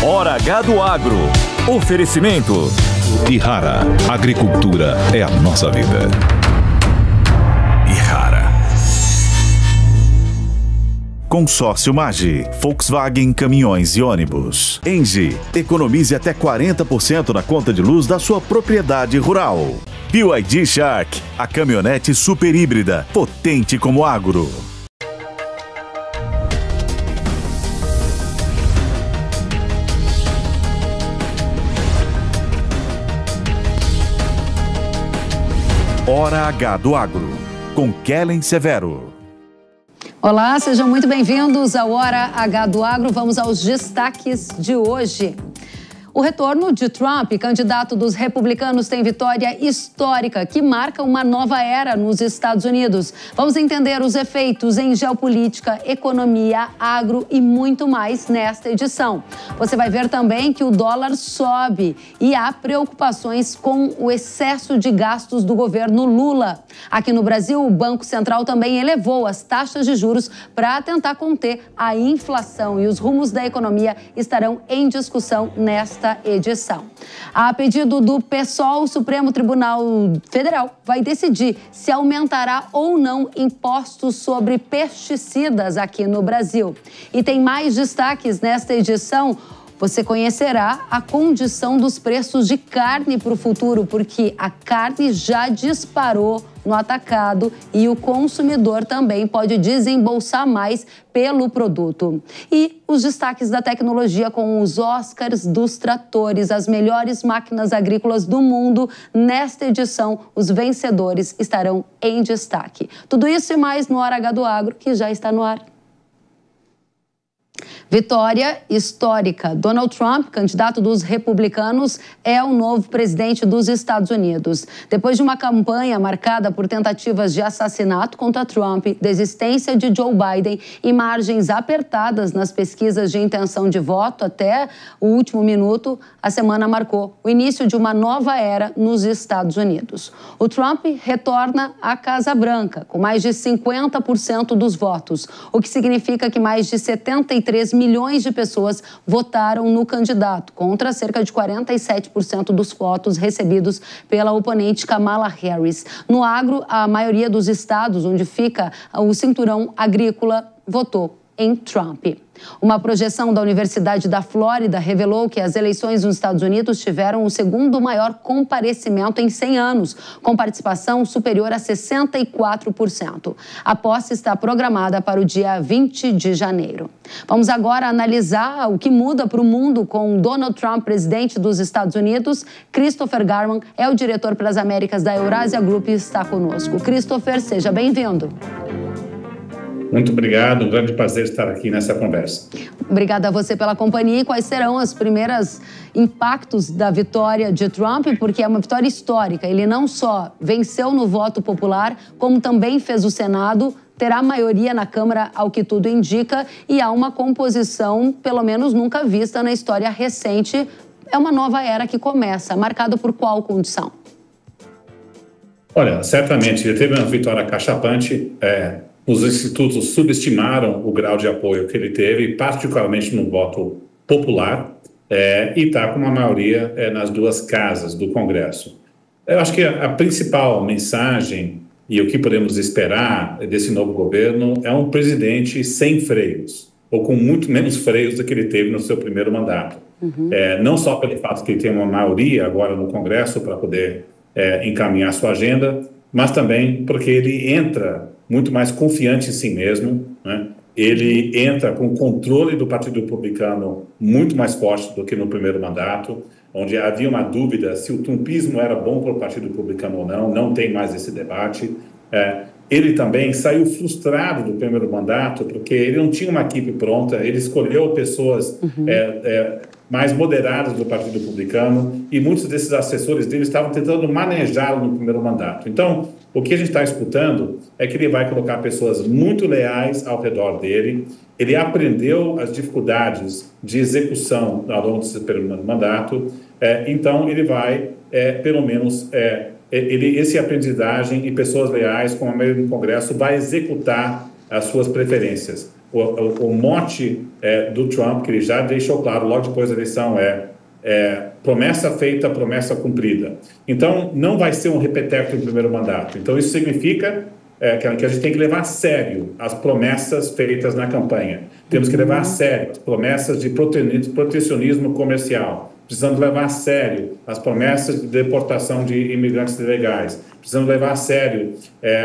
Hora H do Agro. Oferecimento. Ihara. Agricultura é a nossa vida. Ihara. Consórcio Magi, Volkswagen Caminhões e Ônibus. Engie, economize até 40% na conta de luz da sua propriedade rural. BYD Shark, a caminhonete super híbrida, potente como agro. Hora H do Agro, com Kellen Severo. Olá, sejam muito bem-vindos ao Hora H do Agro. Vamos aos destaques de hoje. O retorno de Trump, candidato dos republicanos, tem vitória histórica que marca uma nova era nos Estados Unidos. Vamos entender os efeitos em geopolítica, economia, agro e muito mais nesta edição. Você vai ver também que o dólar sobe e há preocupações com o excesso de gastos do governo Lula. Aqui no Brasil, o Banco Central também elevou as taxas de juros para tentar conter a inflação e os rumos da economia estarão em discussão nesta edição. A pedido do PSOL, o Supremo Tribunal Federal vai decidir se aumentará ou não impostos sobre pesticidas aqui no Brasil. E tem mais destaques nesta edição. Você conhecerá a condição dos preços de carne para o futuro, porque a carne já disparou no atacado e o consumidor também pode desembolsar mais pelo produto. E os destaques da tecnologia com os Oscars dos tratores, as melhores máquinas agrícolas do mundo. Nesta edição, os vencedores estarão em destaque. Tudo isso e mais no Hora H do Agro, que já está no ar. Vitória histórica. Donald Trump, candidato dos republicanos, é o novo presidente dos Estados Unidos. Depois de uma campanha marcada por tentativas de assassinato contra Trump, desistência de Joe Biden e margens apertadas nas pesquisas de intenção de voto até o último minuto, a semana marcou o início de uma nova era nos Estados Unidos. O Trump retorna à Casa Branca com mais de 50% dos votos, o que significa que mais de 73 milhões de pessoas votaram no candidato, contra cerca de 47% dos votos recebidos pela oponente Kamala Harris. No agro, a maioria dos estados onde fica o cinturão agrícola votou em Trump. Uma projeção da Universidade da Flórida revelou que as eleições nos Estados Unidos tiveram o segundo maior comparecimento em 100 anos, com participação superior a 64%. A posse está programada para o dia 20 de janeiro. Vamos agora analisar o que muda para o mundo com Donald Trump, presidente dos Estados Unidos. Christopher Garman é o diretor pelas Américas da Eurasia Group e está conosco. Christopher, seja bem-vindo. Muito obrigado, um grande prazer estar aqui nessa conversa. Obrigada a você pela companhia. E quais serão os primeiros impactos da vitória de Trump? Porque é uma vitória histórica. Ele não só venceu no voto popular, como também fez o Senado, terá maioria na Câmara, ao que tudo indica, e há uma composição, pelo menos nunca vista na história recente. É uma nova era que começa, marcada por qual condição? Olha, certamente ele teve uma vitória cachapante. Os institutos subestimaram o grau de apoio que ele teve, particularmente no voto popular, e está com uma maioria nas duas casas do Congresso. Eu acho que a principal mensagem e o que podemos esperar desse novo governo é um presidente sem freios, ou com muito menos freios do que ele teve no seu primeiro mandato. Não só pelo fato que ele tem uma maioria agora no Congresso para poder encaminhar sua agenda, mas também porque ele entra muito mais confiante em si mesmo, né? Ele entra com o controle do Partido Republicano muito mais forte do que no primeiro mandato, onde havia uma dúvida se o trumpismo era bom para o Partido Republicano ou não tem mais esse debate. Ele também saiu frustrado do primeiro mandato, porque ele não tinha uma equipe pronta, ele escolheu pessoas mais moderadas do Partido Republicano e muitos desses assessores dele estavam tentando manejá-lo no primeiro mandato. Então, o que a gente está escutando é que ele vai colocar pessoas muito leais ao redor dele. Ele aprendeu as dificuldades de execução ao longo desse primeiro mandato, então ele vai, pelo menos, esse aprendizagem e pessoas leais com a maioria do Congresso vai executar as suas preferências. o mote do Trump, que ele já deixou claro logo depois da eleição, promessa feita, promessa cumprida. Então, não vai ser um repeteco no primeiro mandato. Então, isso significa que a gente tem que levar a sério as promessas feitas na campanha. Temos que levar a sério as promessas de protecionismo comercial. Precisamos levar a sério as promessas de deportação de imigrantes ilegais. Precisamos levar a sério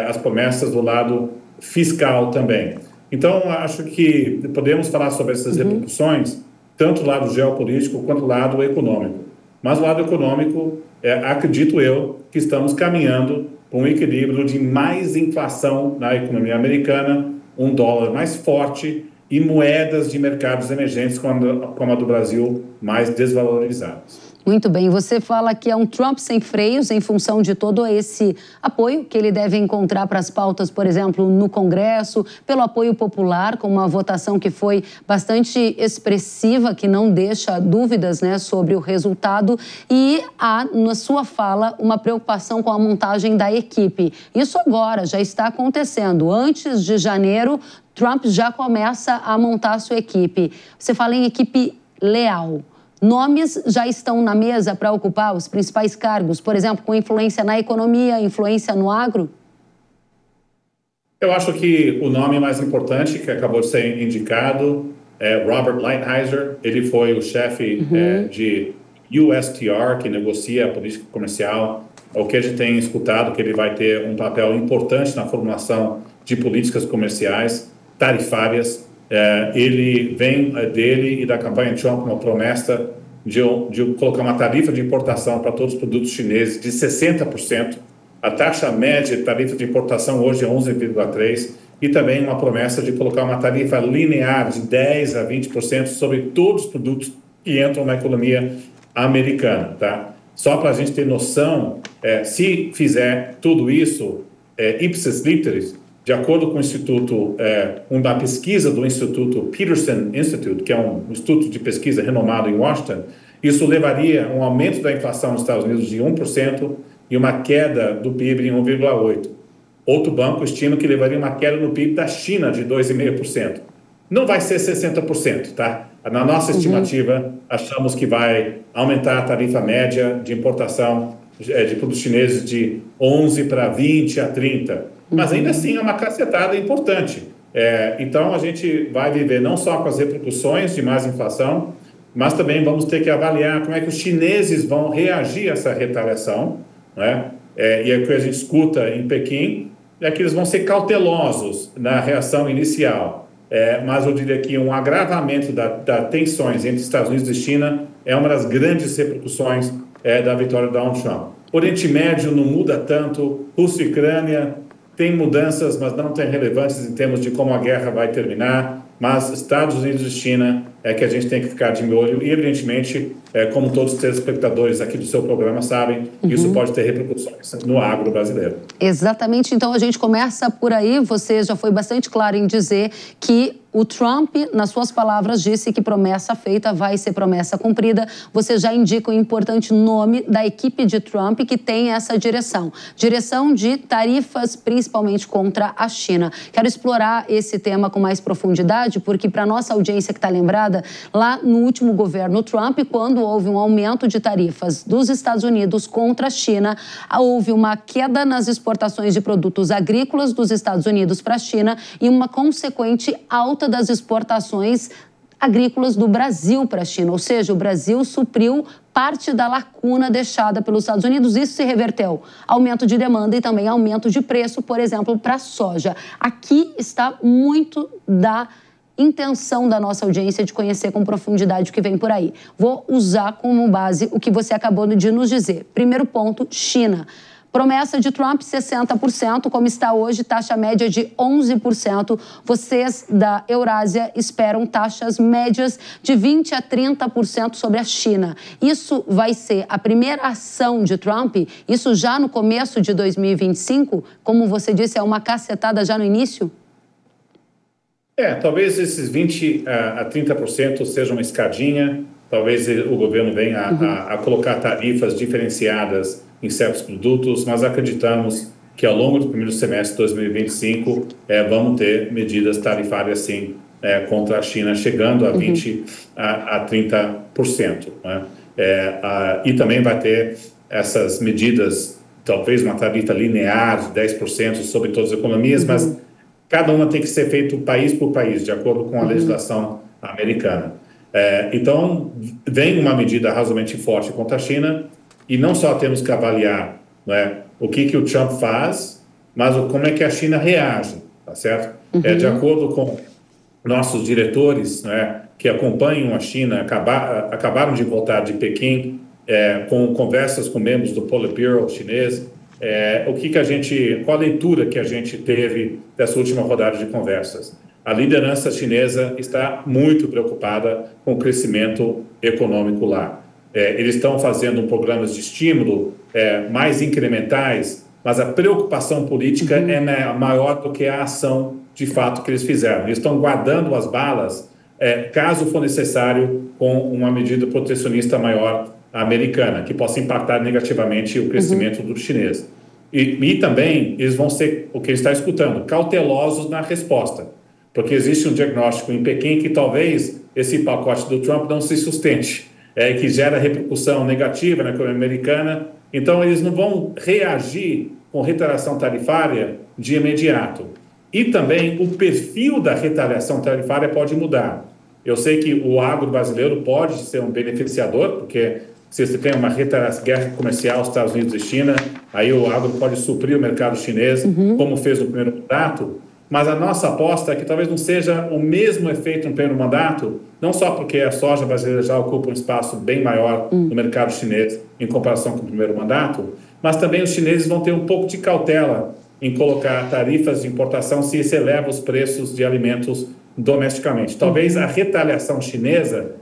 as promessas do lado fiscal também. Então, acho que podemos falar sobre essas repercussões, tanto do lado geopolítico quanto do lado econômico. Mas do lado econômico, acredito eu que estamos caminhando para um equilíbrio de mais inflação na economia americana, um dólar mais forte e moedas de mercados emergentes como a do Brasil mais desvalorizadas. Muito bem, você fala que é um Trump sem freios em função de todo esse apoio que ele deve encontrar para as pautas, por exemplo, no Congresso, pelo apoio popular, com uma votação que foi bastante expressiva, que não deixa dúvidas, né, sobre o resultado, e há, na sua fala, uma preocupação com a montagem da equipe. Isso agora já está acontecendo. Antes de janeiro, Trump já começa a montar a sua equipe. Você fala em equipe leal. Nomes já estão na mesa para ocupar os principais cargos, por exemplo, com influência na economia, influência no agro? Eu acho que o nome mais importante que acabou de ser indicado é Robert Lighthizer. Ele foi o chefe de USTR, que negocia a política comercial. O que a gente tem escutado que ele vai ter um papel importante na formulação de políticas comerciais tarifárias. Ele vem dele e da campanha Trump uma promessa de colocar uma tarifa de importação para todos os produtos chineses de 60%. A taxa média de tarifa de importação hoje é 11,3%. E também uma promessa de colocar uma tarifa linear de 10% a 20% sobre todos os produtos que entram na economia americana. Tá? Só para a gente ter noção, se fizer tudo isso, ipsis literis, de acordo com o Instituto, uma pesquisa do Instituto Peterson Institute, que é um instituto de pesquisa renomado em Washington, isso levaria a um aumento da inflação nos Estados Unidos de 1% e uma queda do PIB em 1,8%. Outro banco estima que levaria uma queda no PIB da China de 2,5%. Não vai ser 60%, tá? Na nossa estimativa, achamos que vai aumentar a tarifa média de importação de produtos chineses de 11% para 20% a 30%. Mas ainda assim é uma cacetada importante. Então a gente vai viver não só com as repercussões de mais inflação, mas também vamos ter que avaliar como é que os chineses vão reagir a essa retaliação, né? E o que a gente escuta em Pequim é que eles vão ser cautelosos na reação inicial. Mas eu diria que um agravamento das tensões entre Estados Unidos e China é uma das grandes repercussões da vitória de Donald Trump. O Oriente Médio não muda tanto, Rússia e Ucrânia tem mudanças, mas não tem relevâncias em termos de como a guerra vai terminar, mas Estados Unidos e China é que a gente tem que ficar de olho e, evidentemente, como todos os telespectadores aqui do seu programa sabem, isso pode ter repercussões no agro brasileiro. Exatamente, então a gente começa por aí, você já foi bastante claro em dizer que o Trump, nas suas palavras, disse que promessa feita vai ser promessa cumprida. Você já indica o importante nome da equipe de Trump que tem essa direção. Direção de tarifas, principalmente contra a China. Quero explorar esse tema com mais profundidade, porque para a nossa audiência que está lembrada, lá no último governo Trump, quando houve um aumento de tarifas dos Estados Unidos contra a China, houve uma queda nas exportações de produtos agrícolas dos Estados Unidos para a China e uma consequente alta das exportações agrícolas do Brasil para a China, ou seja, o Brasil supriu parte da lacuna deixada pelos Estados Unidos. Isso se reverteu. Aumento de demanda e também aumento de preço, por exemplo, para a soja. Aqui está muito da intenção da nossa audiência de conhecer com profundidade o que vem por aí. Vou usar como base o que você acabou de nos dizer. Primeiro ponto, China. Promessa de Trump, 60%, como está hoje, taxa média de 11%. Vocês da Eurásia esperam taxas médias de 20% a 30% sobre a China. Isso vai ser a primeira ação de Trump? Isso já no começo de 2025? Como você disse, é uma cacetada já no início? Talvez esses 20% a 30% seja uma escadinha. Talvez o governo venha a colocar tarifas diferenciadas em certos produtos, mas acreditamos que ao longo do primeiro semestre de 2025 vamos ter medidas tarifárias, sim, contra a China, chegando a 20% a 30%. Né? E também vai ter essas medidas, talvez uma tarifa linear de 10% sobre todas as economias, mas cada uma tem que ser feito país por país, de acordo com a legislação americana. Então, vem uma medida razoavelmente forte contra a China, e não só temos que avaliar, né, o que o Trump faz, mas como é que a China reage, tá certo? De acordo com nossos diretores, né, que acompanham a China, acabaram de voltar de Pequim, com conversas com membros do Politburo chinês, qual a leitura que a gente teve dessa última rodada de conversas? A liderança chinesa está muito preocupada com o crescimento econômico lá. Eles estão fazendo programas de estímulo mais incrementais, mas a preocupação política é maior do que a ação de fato que eles fizeram. Eles estão guardando as balas, caso for necessário, com uma medida protecionista maior americana, que possa impactar negativamente o crescimento do chinês. E também eles vão ser, o que ele está escutando, cautelosos na resposta, porque existe um diagnóstico em Pequim que talvez esse pacote do Trump não se sustente, que gera repercussão negativa na economia americana. Então, eles não vão reagir com retaliação tarifária de imediato. E também o perfil da retaliação tarifária pode mudar. Eu sei que o agro brasileiro pode ser um beneficiador, porque se você tem uma guerra comercial Estados Unidos e China, aí o agro pode suprir o mercado chinês, como fez no primeiro mandato. Mas a nossa aposta é que talvez não seja o mesmo efeito no primeiro mandato, não só porque a soja brasileira já ocupa um espaço bem maior no mercado chinês em comparação com o primeiro mandato, mas também os chineses vão ter um pouco de cautela em colocar tarifas de importação se isso eleva os preços de alimentos domesticamente. Talvez a retaliação chinesa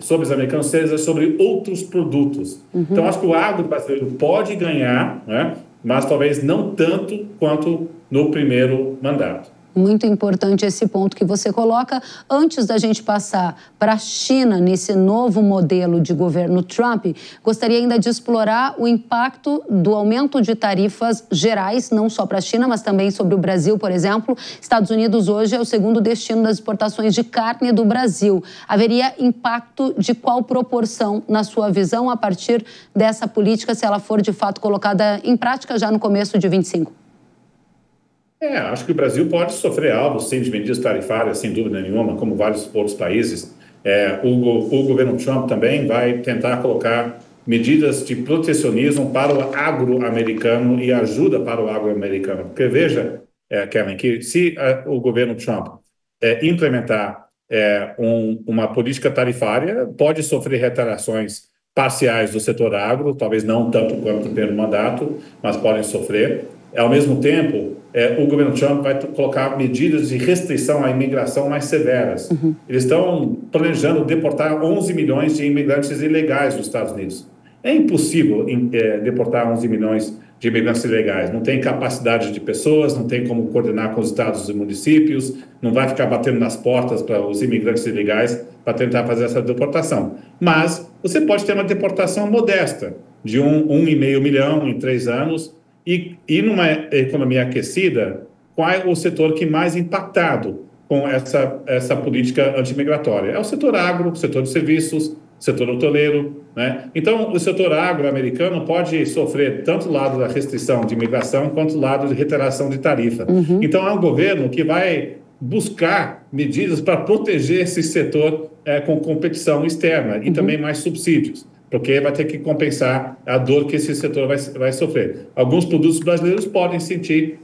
sobre os americanos seja sobre outros produtos. Então, acho que o agro brasileiro pode ganhar, né, mas talvez não tanto quanto no primeiro mandato. Muito importante esse ponto que você coloca. Antes da gente passar para a China nesse novo modelo de governo Trump, gostaria ainda de explorar o impacto do aumento de tarifas gerais, não só para a China, mas também sobre o Brasil, por exemplo. Estados Unidos hoje é o segundo destino das exportações de carne do Brasil. Haveria impacto de qual proporção, na sua visão, a partir dessa política, se ela for de fato colocada em prática já no começo de 25? Acho que o Brasil pode sofrer alvo, sim, de medidas tarifárias, sem dúvida nenhuma, como vários outros países. O governo Trump também vai tentar colocar medidas de protecionismo para o agro-americano e ajuda para o agro-americano. Porque veja, Kevin, que se o governo Trump implementar uma política tarifária, pode sofrer retaliações parciais do setor agro, talvez não tanto quanto no primeiro mandato, mas podem sofrer. Ao mesmo tempo, o governo Trump vai colocar medidas de restrição à imigração mais severas. Eles estão planejando deportar 11 milhões de imigrantes ilegais dos Estados Unidos. É impossível deportar 11 milhões de imigrantes ilegais. Não tem capacidade de pessoas, não tem como coordenar com os estados e municípios, não vai ficar batendo nas portas para os imigrantes ilegais para tentar fazer essa deportação. Mas você pode ter uma deportação modesta, de 1,5 milhão em 3 anos, e numa economia aquecida, qual é o setor que mais impactado com essa política antimigratória? É o setor agro, o setor de serviços, setor hoteleiro, né? Então, o setor agro-americano pode sofrer tanto o lado da restrição de imigração quanto o lado de retaliação de tarifa. Então, é um governo que vai buscar medidas para proteger esse setor com competição externa e também mais subsídios, porque vai ter que compensar a dor que esse setor vai sofrer. Alguns produtos brasileiros podem sentir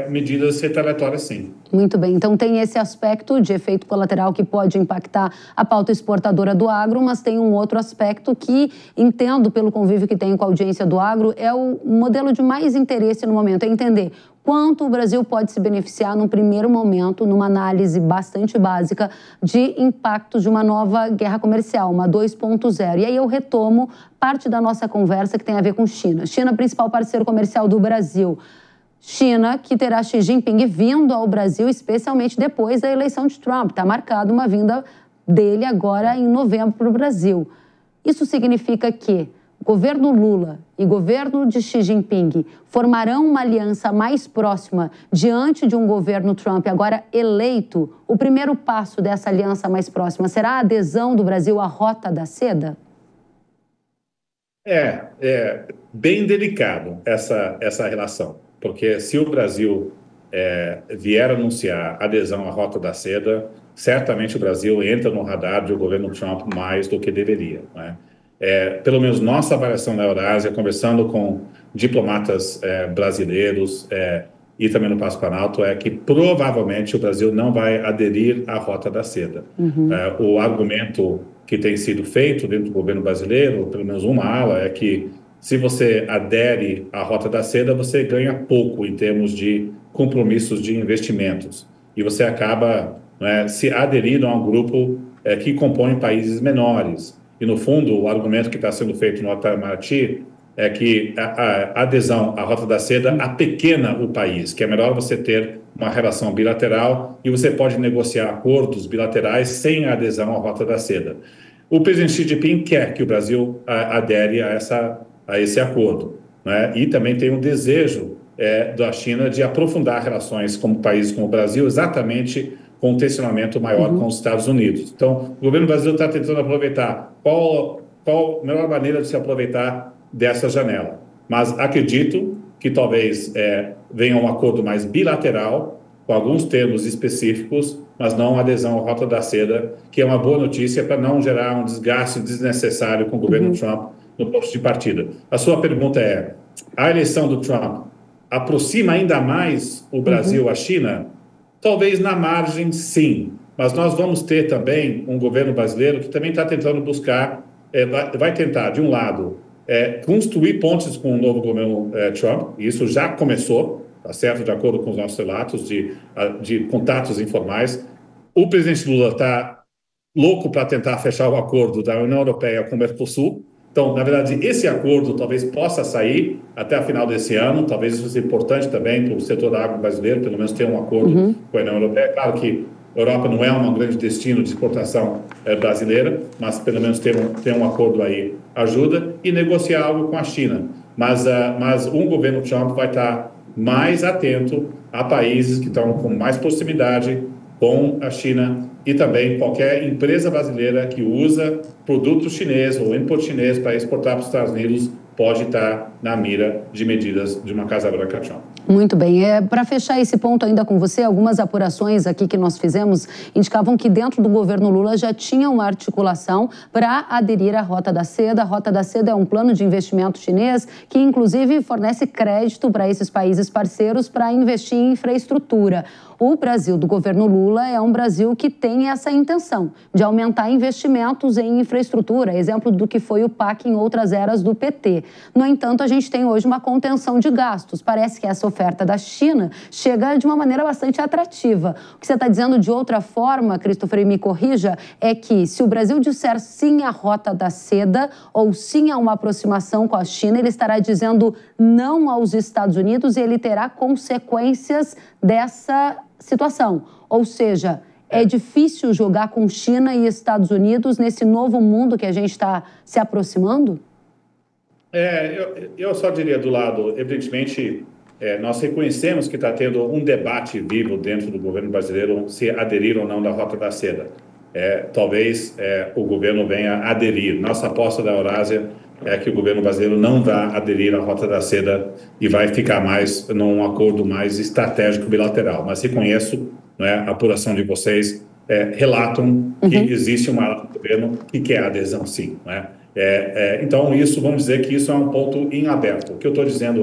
medidas retaliatórias, sim. Muito bem, então tem esse aspecto de efeito colateral que pode impactar a pauta exportadora do agro, mas tem um outro aspecto que, entendo pelo convívio que tenho com a audiência do agro, é o modelo de mais interesse no momento, é entender quanto o Brasil pode se beneficiar num primeiro momento, numa análise bastante básica, de impactos de uma nova guerra comercial, uma 2.0. E aí eu retomo parte da nossa conversa que tem a ver com China. China, principal parceiro comercial do Brasil. China, que terá Xi Jinping vindo ao Brasil, especialmente depois da eleição de Trump. Está marcada uma vinda dele agora em novembro para o Brasil. Isso significa que governo Lula e governo de Xi Jinping formarão uma aliança mais próxima diante de um governo Trump agora eleito? O primeiro passo dessa aliança mais próxima será a adesão do Brasil à Rota da Seda? É bem delicado essa relação, porque se o Brasil vier anunciar adesão à Rota da Seda, certamente o Brasil entra no radar do governo Trump mais do que deveria, né? Pelo menos nossa avaliação na Eurásia, conversando com diplomatas brasileiros e também no Palácio Planalto, é que provavelmente o Brasil não vai aderir à Rota da Seda. O argumento que tem sido feito dentro do governo brasileiro, pelo menos uma ala, é que se você adere à Rota da Seda, você ganha pouco em termos de compromissos de investimentos. E você acaba se aderindo a um grupo que compõe países menores. E, no fundo, o argumento que está sendo feito no Itamaraty é que a adesão à Rota da Seda apequena o país, que é melhor você ter uma relação bilateral e você pode negociar acordos bilaterais sem a adesão à Rota da Seda. O presidente Xi Jinping quer que o Brasil adere a esse acordo, né? E também tem um desejo da China de aprofundar relações como países como o Brasil, exatamente com um tensionamento maior com os Estados Unidos. Então, o governo brasileiro está tentando aproveitar qual a melhor maneira de se aproveitar dessa janela. Mas acredito que talvez venha um acordo mais bilateral, com alguns termos específicos, mas não adesão à Rota da Seda, que é uma boa notícia para não gerar um desgaste desnecessário com o governo Trump no ponto de partida. A sua pergunta é, a eleição do Trump aproxima ainda mais o Brasil à China? Talvez na margem, sim, mas nós vamos ter também um governo brasileiro que também está tentando buscar, vai tentar, de um lado, construir pontes com o novo governo Trump, e isso já começou, tá certo, de acordo com os nossos relatos de contatos informais. O presidente Lula está louco para tentar fechar o acordo da União Europeia com o Mercosul. Então, na verdade, esse acordo talvez possa sair até a final desse ano. Talvez isso seja importante também para o setor da água brasileiro, pelo menos ter um acordo com a União Europeia. Claro que a Europa não é um grande destino de exportação brasileira, mas pelo menos ter um acordo aí ajuda, e negociar algo com a China. Mas um governo Trump vai estar mais atento a países que estão com mais proximidade com a China, e também qualquer empresa brasileira que usa produto chinês ou input chinês para exportar para os Estados Unidos pode estar na mira de medidas de uma Casa Branca Trump. Muito bem. Para fechar esse ponto ainda com você, algumas apurações aqui que nós fizemos indicavam que dentro do governo Lula já tinha uma articulação para aderir à Rota da Seda. A Rota da Seda é um plano de investimento chinês que, inclusive, fornece crédito para esses países parceiros para investir em infraestrutura. O Brasil do governo Lula é um Brasil que tem essa intenção de aumentar investimentos em infraestrutura, exemplo do que foi o PAC em outras eras do PT. No entanto, a gente tem hoje uma contenção de gastos. Parece que essa oferta da China chega de uma maneira bastante atrativa. O que você está dizendo de outra forma, Christopher, e me corrija, é que se o Brasil disser sim à Rota da Seda ou sim a uma aproximação com a China, ele estará dizendo não aos Estados Unidos e ele terá consequências dessa situação. Ou seja, é difícil jogar com China e Estados Unidos nesse novo mundo que a gente está se aproximando? Eu só diria do lado, evidentemente, nós reconhecemos que está tendo um debate vivo dentro do governo brasileiro se aderir ou não da Rota da Seda. Talvez o governo venha aderir. Nossa aposta da Eurásia é que o governo brasileiro não vai aderir à Rota da Seda e vai ficar mais num acordo mais estratégico bilateral. Mas reconheço, a apuração de vocês, relatam que existe uma ala do governo que quer adesão, sim. Então, vamos dizer que isso é um ponto em aberto. O que eu estou dizendo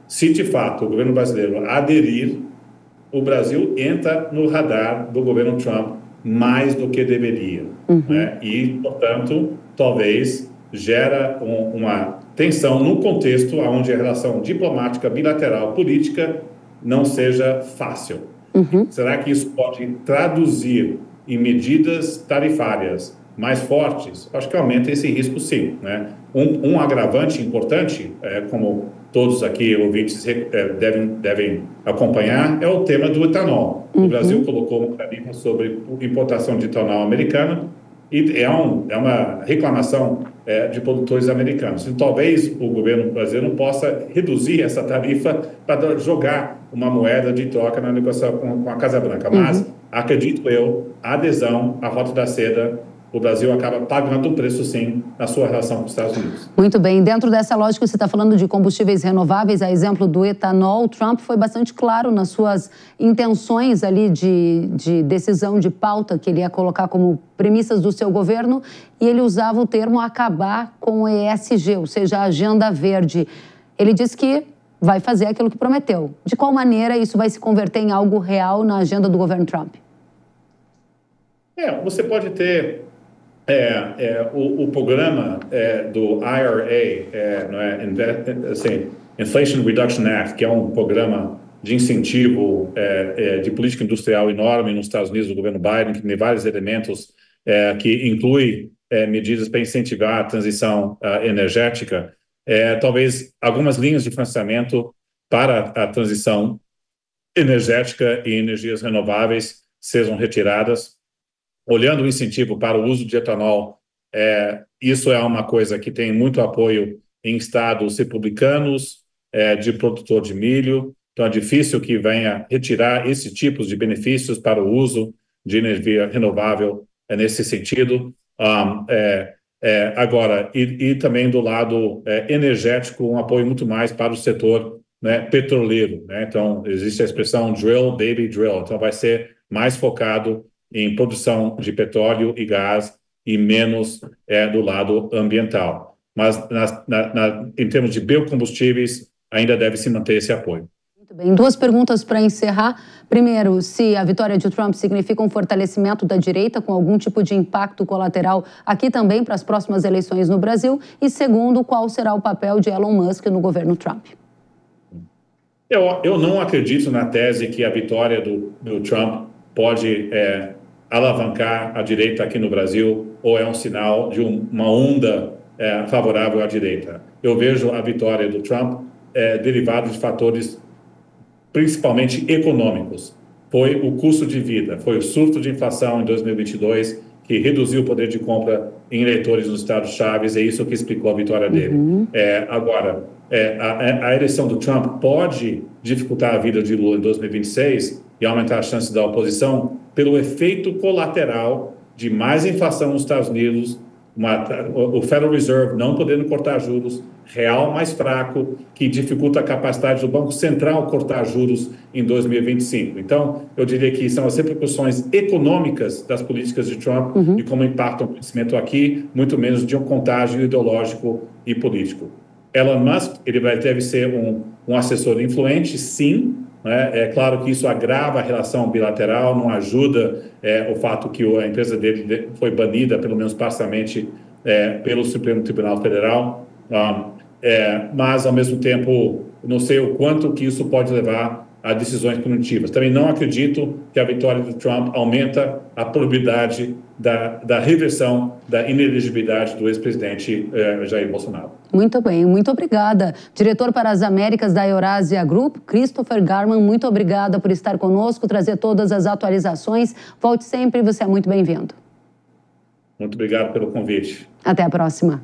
se de fato o governo brasileiro aderir, o Brasil entra no radar do governo Trump mais do que deveria. E, portanto, talvez gera uma tensão no contexto onde a relação diplomática, bilateral, política não seja fácil. Será que isso pode traduzir em medidas tarifárias mais fortes? Acho que aumenta esse risco, sim. Um agravante importante, como todos aqui ouvintes devem acompanhar, é o tema do etanol. O Brasil colocou uma tarifa sobre importação de etanol americano E é uma reclamação de produtores americanos. E talvez o governo brasileiro não possa reduzir essa tarifa para jogar uma moeda de troca na negociação com a Casa Branca. Mas, acredito eu, a adesão à Rota da Seda, o Brasil acaba pagando o preço, sim, na sua relação com os Estados Unidos. Muito bem. Dentro dessa lógica, você está falando de combustíveis renováveis, a exemplo do etanol. Trump foi bastante claro nas suas intenções ali de decisão de pauta que ele ia colocar como premissas do seu governo, e ele usava o termo acabar com o ESG, ou seja, a agenda verde. Ele disse que vai fazer aquilo que prometeu. De qual maneira isso vai se converter em algo real na agenda do governo Trump? Você pode ter o programa do IRA, não é? Assim, Inflation Reduction Act, que é um programa de incentivo de política industrial enorme nos Estados Unidos, do governo Biden, que tem vários elementos que inclui medidas para incentivar a transição energética. Talvez algumas linhas de financiamento para a transição energética e energias renováveis sejam retiradas. Olhando o incentivo para o uso de etanol, isso é uma coisa que tem muito apoio em estados republicanos, de produtor de milho. Então, é difícil que venha retirar esses tipos de benefícios para o uso de energia renovável nesse sentido. Agora, e também do lado energético, um apoio muito mais para o setor, né, petroleiro, né? Então, existe a expressão drill, baby, drill. Então, vai ser mais focado em produção de petróleo e gás e menos do lado ambiental. Mas, em termos de biocombustíveis, ainda deve se manter esse apoio. Muito bem. Duas perguntas para encerrar. Primeiro, se a vitória de Trump significa um fortalecimento da direita com algum tipo de impacto colateral aqui também para as próximas eleições no Brasil. E segundo, qual será o papel de Elon Musk no governo Trump? Eu não acredito na tese que a vitória do Trump pode alavancar a direita aqui no Brasil ou é um sinal de uma onda favorável à direita. Eu vejo a vitória do Trump derivada de fatores principalmente econômicos. Foi o custo de vida, foi o surto de inflação em 2022 que reduziu o poder de compra em eleitores nos estados-chave, é isso que explicou a vitória dele. Agora, a eleição do Trump pode dificultar a vida de Lula em 2026 e aumentar as chances da oposição pelo efeito colateral de mais inflação nos Estados Unidos, o Federal Reserve não podendo cortar juros, real mais fraco, que dificulta a capacidade do Banco Central cortar juros em 2025. Então, eu diria que são as repercussões econômicas das políticas de Trump e como impactam o crescimento aqui, muito menos de um contágio ideológico e político. Elon Musk, ele deve ser um assessor influente, sim. É claro que isso agrava a relação bilateral, não ajuda o fato que a empresa dele foi banida, pelo menos parcialmente, pelo Supremo Tribunal Federal. Mas, ao mesmo tempo, não sei o quanto que isso pode levar a decisões punitivas. Também não acredito que a vitória do Trump aumenta a probabilidade da reversão da inelegibilidade do ex-presidente Jair Bolsonaro. Muito bem, muito obrigada. Diretor para as Américas da Eurasia Group, Christopher Garman, muito obrigada por estar conosco, trazer todas as atualizações. Volte sempre, você é muito bem-vindo. Muito obrigado pelo convite. Até a próxima.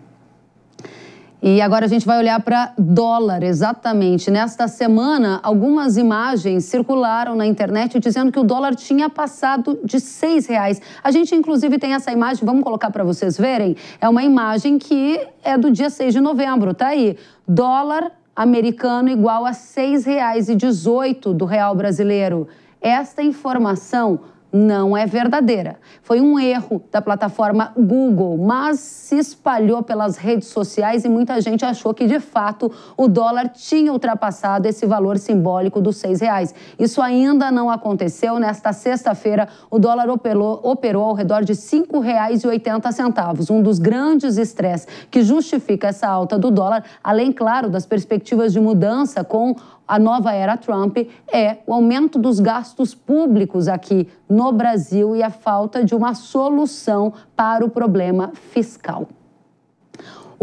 E agora a gente vai olhar para dólar, exatamente. Nesta semana, algumas imagens circularam na internet dizendo que o dólar tinha passado de R$6. A gente, inclusive, tem essa imagem, vamos colocar para vocês verem. É uma imagem que é do dia 6 de novembro, tá aí. Dólar americano igual a R$6,18 do real brasileiro. Esta informação não é verdadeira. Foi um erro da plataforma Google, mas se espalhou pelas redes sociais e muita gente achou que, de fato, o dólar tinha ultrapassado esse valor simbólico dos R$6. Isso ainda não aconteceu. Nesta sexta-feira, o dólar operou ao redor de R$ 5,80. Um dos grandes estresses que justifica essa alta do dólar, além, claro, das perspectivas de mudança com a nova era Trump, é o aumento dos gastos públicos aqui no Brasil e a falta de uma solução para o problema fiscal.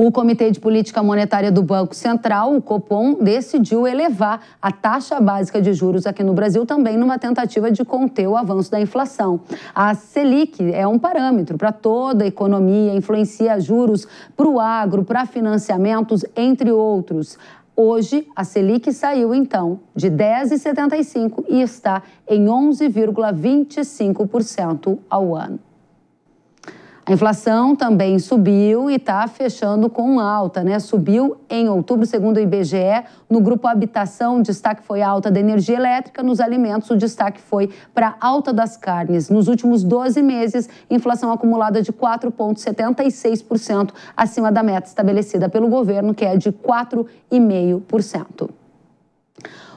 O Comitê de Política Monetária do Banco Central, o Copom, decidiu elevar a taxa básica de juros aqui no Brasil também numa tentativa de conter o avanço da inflação. A Selic é um parâmetro para toda a economia, influencia juros para o agro, para financiamentos, entre outros. Hoje, a Selic saiu, então, de 10,75% e está em 11,25% ao ano. A inflação também subiu e está fechando com alta, né? Subiu em outubro, segundo o IBGE. No grupo habitação, o destaque foi a alta da energia elétrica. Nos alimentos, o destaque foi para a alta das carnes. Nos últimos 12 meses, inflação acumulada de 4,76%, acima da meta estabelecida pelo governo, que é de 4,5%.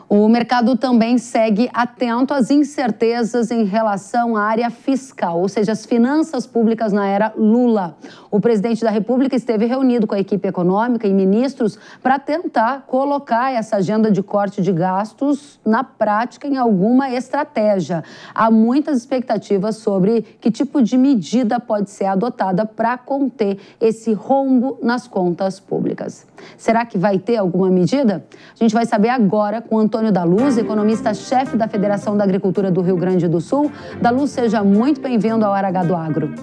O mercado também segue atento às incertezas em relação à área fiscal, ou seja, as finanças públicas na era Lula. O presidente da República esteve reunido com a equipe econômica e ministros para tentar colocar essa agenda de corte de gastos na prática em alguma estratégia. Há muitas expectativas sobre que tipo de medida pode ser adotada para conter esse rombo nas contas públicas. Será que vai ter alguma medida? A gente vai saber agora com Antônio da Luz, economista-chefe da Federação da Agricultura do Rio Grande do Sul. Da Luz, seja muito bem-vindo ao Hora H do Agro.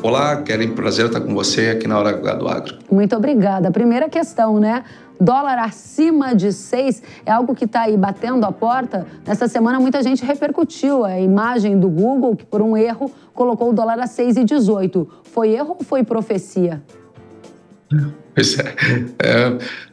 Olá, Kellen, prazer estar com você aqui na Hora H do Agro. Muito obrigada. Primeira questão, né? Dólar acima de 6 é algo que está aí batendo a porta. Nessa semana, muita gente repercutiu a imagem do Google, que por um erro colocou o dólar a 6,18. Foi erro ou foi profecia? Pois é.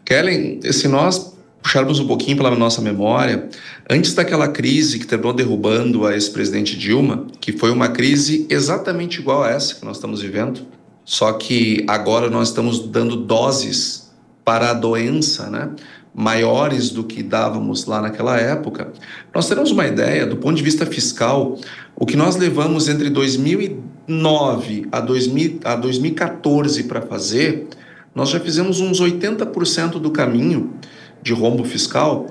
Kellen, se nós puxarmos um pouquinho pela nossa memória, antes daquela crise que terminou derrubando a ex-presidente Dilma, que foi uma crise exatamente igual a essa que nós estamos vivendo, só que agora nós estamos dando doses para a doença, né, maiores do que dávamos lá naquela época. Nós teremos uma ideia, do ponto de vista fiscal, o que nós levamos entre 2009 a 2014 para fazer, nós já fizemos uns 80% do caminho de rombo fiscal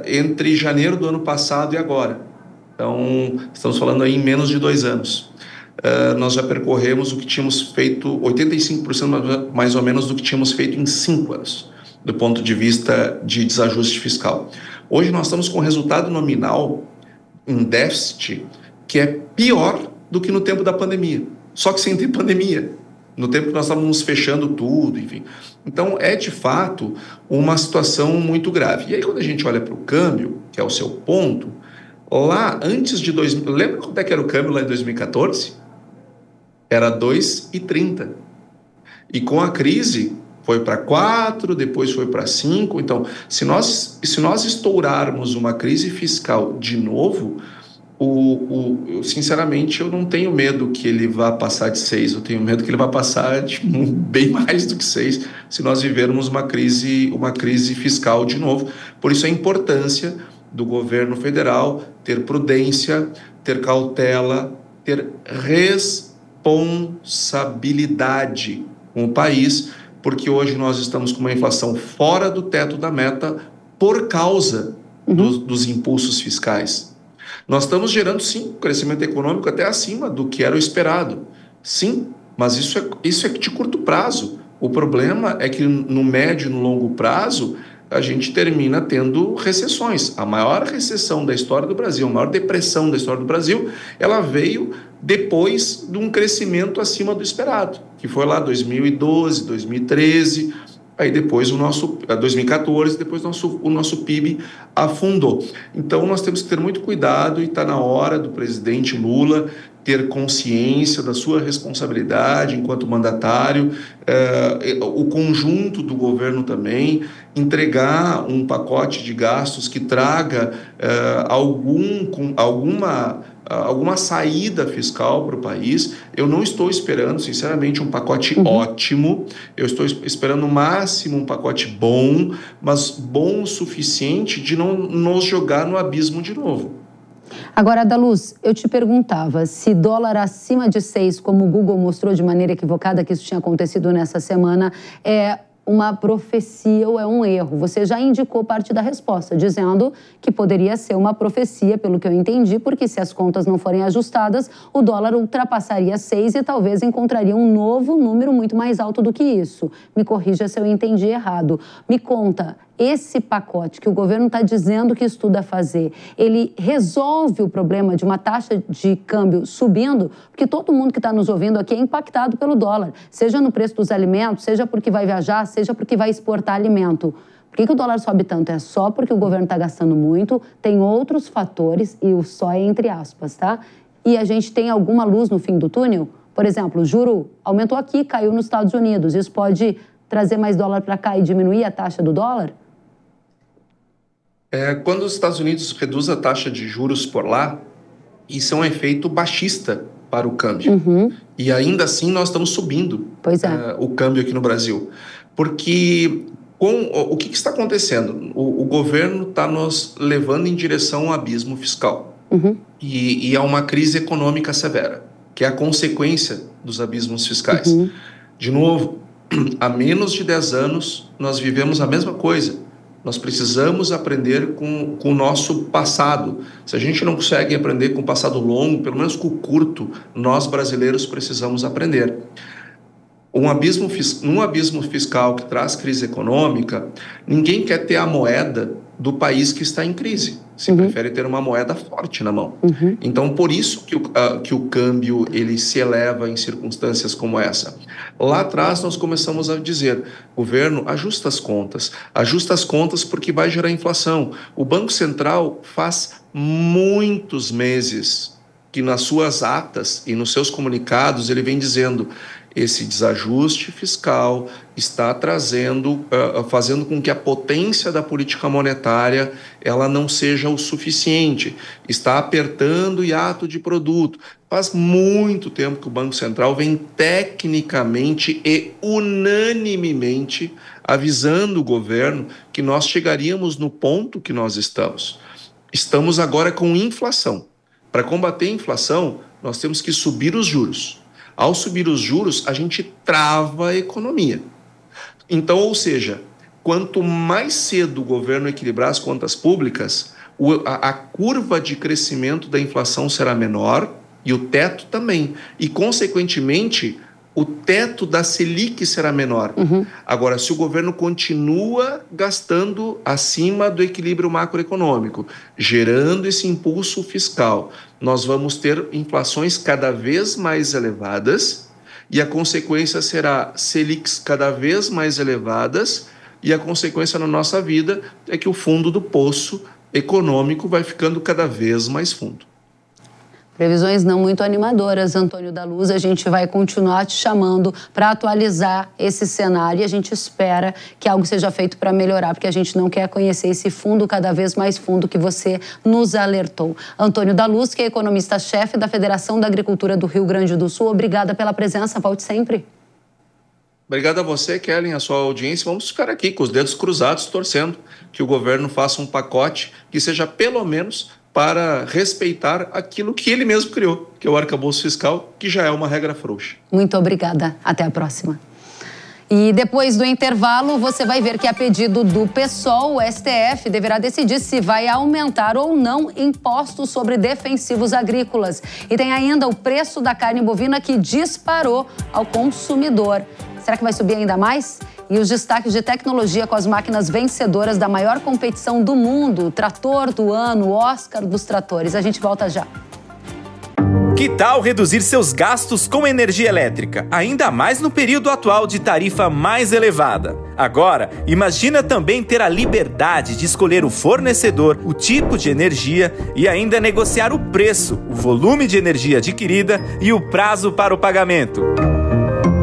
entre janeiro do ano passado e agora. Então, estamos falando aí em menos de 2 anos. Nós já percorremos o que tínhamos feito, 85% mais ou menos do que tínhamos feito em 5 anos, do ponto de vista de desajuste fiscal. Hoje nós estamos com resultado nominal em déficit que é pior do que no tempo da pandemia, só que sem ter pandemia. No tempo que nós estávamos fechando tudo, enfim. Então, é de fato uma situação muito grave. E aí, quando a gente olha para o câmbio, que é o seu ponto, lá antes de... Lembra quanto é que era o câmbio lá em 2014? Era 2,30. E com a crise, foi para 4, depois foi para 5. Então, se nós estourarmos uma crise fiscal de novo... sinceramente, eu não tenho medo que ele vá passar de 6, eu tenho medo que ele vá passar de bem mais do que 6, se nós vivermos uma crise fiscal de novo. Por isso a importância do governo federal ter prudência, ter cautela, ter responsabilidade com o país, porque hoje nós estamos com uma inflação fora do teto da meta por causa dos impulsos fiscais. Nós estamos gerando, sim, crescimento econômico até acima do que era o esperado. Sim, mas isso é de curto prazo. O problema é que no médio e no longo prazo, a gente termina tendo recessões. A maior recessão da história do Brasil, a maior depressão da história do Brasil, ela veio depois de um crescimento acima do esperado, que foi lá 2012, 2013... Aí depois 2014, depois o nosso PIB afundou. Então nós temos que ter muito cuidado e está na hora do presidente Lula ter consciência da sua responsabilidade enquanto mandatário, o conjunto do governo também, entregar um pacote de gastos que traga alguma saída fiscal para o país. Eu não estou esperando, sinceramente, um pacote ótimo, eu estou esperando no máximo um pacote bom, mas bom o suficiente de não nos jogar no abismo de novo. Agora, da Luz, eu te perguntava se dólar acima de 6, como o Google mostrou de maneira equivocada que isso tinha acontecido nessa semana, uma profecia ou é um erro? Você já indicou parte da resposta, dizendo que poderia ser uma profecia, pelo que eu entendi, porque se as contas não forem ajustadas, o dólar ultrapassaria 6 e talvez encontraria um novo número muito mais alto do que isso. Me corrija se eu entendi errado. Me conta, esse pacote que o governo está dizendo que estuda fazer, ele resolve o problema de uma taxa de câmbio subindo? Porque todo mundo que está nos ouvindo aqui é impactado pelo dólar, seja no preço dos alimentos, seja porque vai viajar, seja porque vai exportar alimento. Por que o dólar sobe tanto? É só porque o governo está gastando muito, tem outros fatores, e o só é entre aspas, tá? E a gente tem alguma luz no fim do túnel? Por exemplo, o juro aumentou aqui, caiu nos Estados Unidos. Isso pode trazer mais dólar para cá e diminuir a taxa do dólar? Quando os Estados Unidos reduzem a taxa de juros por lá, isso é um efeito baixista para o câmbio. Uhum. E ainda assim nós estamos subindo o câmbio aqui no Brasil. Porque o que está acontecendo? O governo está nos levando em direção ao abismo fiscal. Uhum. E há uma crise econômica severa, que é a consequência dos abismos fiscais. Uhum. De novo, há menos de 10 anos nós vivemos a mesma coisa. Nós precisamos aprender com o nosso passado. Se a gente não consegue aprender com o passado longo, pelo menos com o curto, nós brasileiros precisamos aprender. Um abismo fiscal que traz crise econômica, ninguém quer ter a moeda do país que está em crise. Se prefere ter uma moeda forte na mão. Uhum. Então, por isso que o câmbio ele se eleva em circunstâncias como essa. Lá atrás, nós começamos a dizer, governo, ajusta as contas porque vai gerar inflação. O Banco Central faz muitos meses que nas suas atas e nos seus comunicados ele vem dizendo esse desajuste fiscal está fazendo com que a potência da política monetária ela não seja o suficiente, está apertando o hiato de produto. Faz muito tempo que o Banco Central vem tecnicamente e unanimemente avisando o governo que nós chegaríamos no ponto que nós estamos. Estamos agora com inflação. Para combater a inflação, nós temos que subir os juros. Ao subir os juros, a gente trava a economia. Então, ou seja, quanto mais cedo o governo equilibrar as contas públicas, a curva de crescimento da inflação será menor e o teto também. E, consequentemente, o teto da Selic será menor. Uhum. Agora, se o governo continua gastando acima do equilíbrio macroeconômico, gerando esse impulso fiscal, nós vamos ter inflações cada vez mais elevadas e a consequência será Selics cada vez mais elevadas e a consequência na nossa vida é que o fundo do poço econômico vai ficando cada vez mais fundo. Previsões não muito animadoras, Antônio da Luz. A gente vai continuar te chamando para atualizar esse cenário e a gente espera que algo seja feito para melhorar, porque a gente não quer conhecer esse fundo cada vez mais fundo que você nos alertou. Antônio da Luz, que é economista-chefe da Federação da Agricultura do Rio Grande do Sul, obrigada pela presença, volte sempre. Obrigado a você, Kellen, a sua audiência. Vamos ficar aqui com os dedos cruzados, torcendo que o governo faça um pacote que seja pelo menos para respeitar aquilo que ele mesmo criou, que é o arcabouço fiscal, que já é uma regra frouxa. Muito obrigada. Até a próxima. E depois do intervalo, você vai ver que a pedido do PSOL, o STF deverá decidir se vai aumentar ou não impostos sobre defensivos agrícolas. E tem ainda o preço da carne bovina que disparou ao consumidor. Será que vai subir ainda mais? E os destaques de tecnologia com as máquinas vencedoras da maior competição do mundo, o Trator do Ano, o Oscar dos Tratores. A gente volta já. Que tal reduzir seus gastos com energia elétrica, ainda mais no período atual de tarifa mais elevada? Agora, imagina também ter a liberdade de escolher o fornecedor, o tipo de energia e ainda negociar o preço, o volume de energia adquirida e o prazo para o pagamento.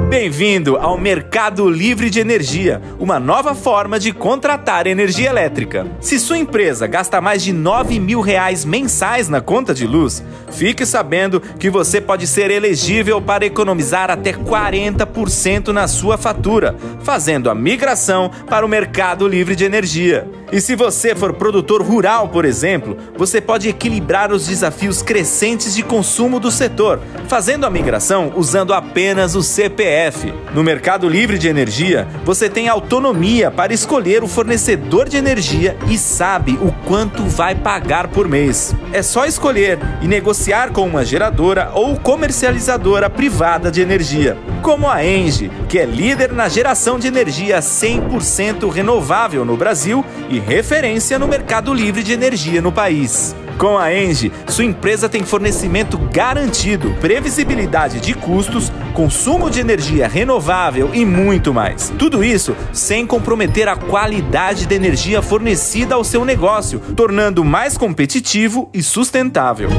Bem-vindo ao Mercado Livre de Energia, uma nova forma de contratar energia elétrica. Se sua empresa gasta mais de R$9 mil mensais na conta de luz, fique sabendo que você pode ser elegível para economizar até 40% na sua fatura, fazendo a migração para o Mercado Livre de Energia. E se você for produtor rural, por exemplo, você pode equilibrar os desafios crescentes de consumo do setor, fazendo a migração usando apenas o CPF. No mercado livre de energia, você tem autonomia para escolher o fornecedor de energia e sabe o quanto vai pagar por mês. É só escolher e negociar com uma geradora ou comercializadora privada de energia, como a ENGIE, que é líder na geração de energia 100% renovável no Brasil e referência no mercado livre de energia no país. Com a ENGIE, sua empresa tem fornecimento garantido, previsibilidade de custos, consumo de energia renovável e muito mais. Tudo isso sem comprometer a qualidade da energia fornecida ao seu negócio, tornando mais competitivo e sustentável.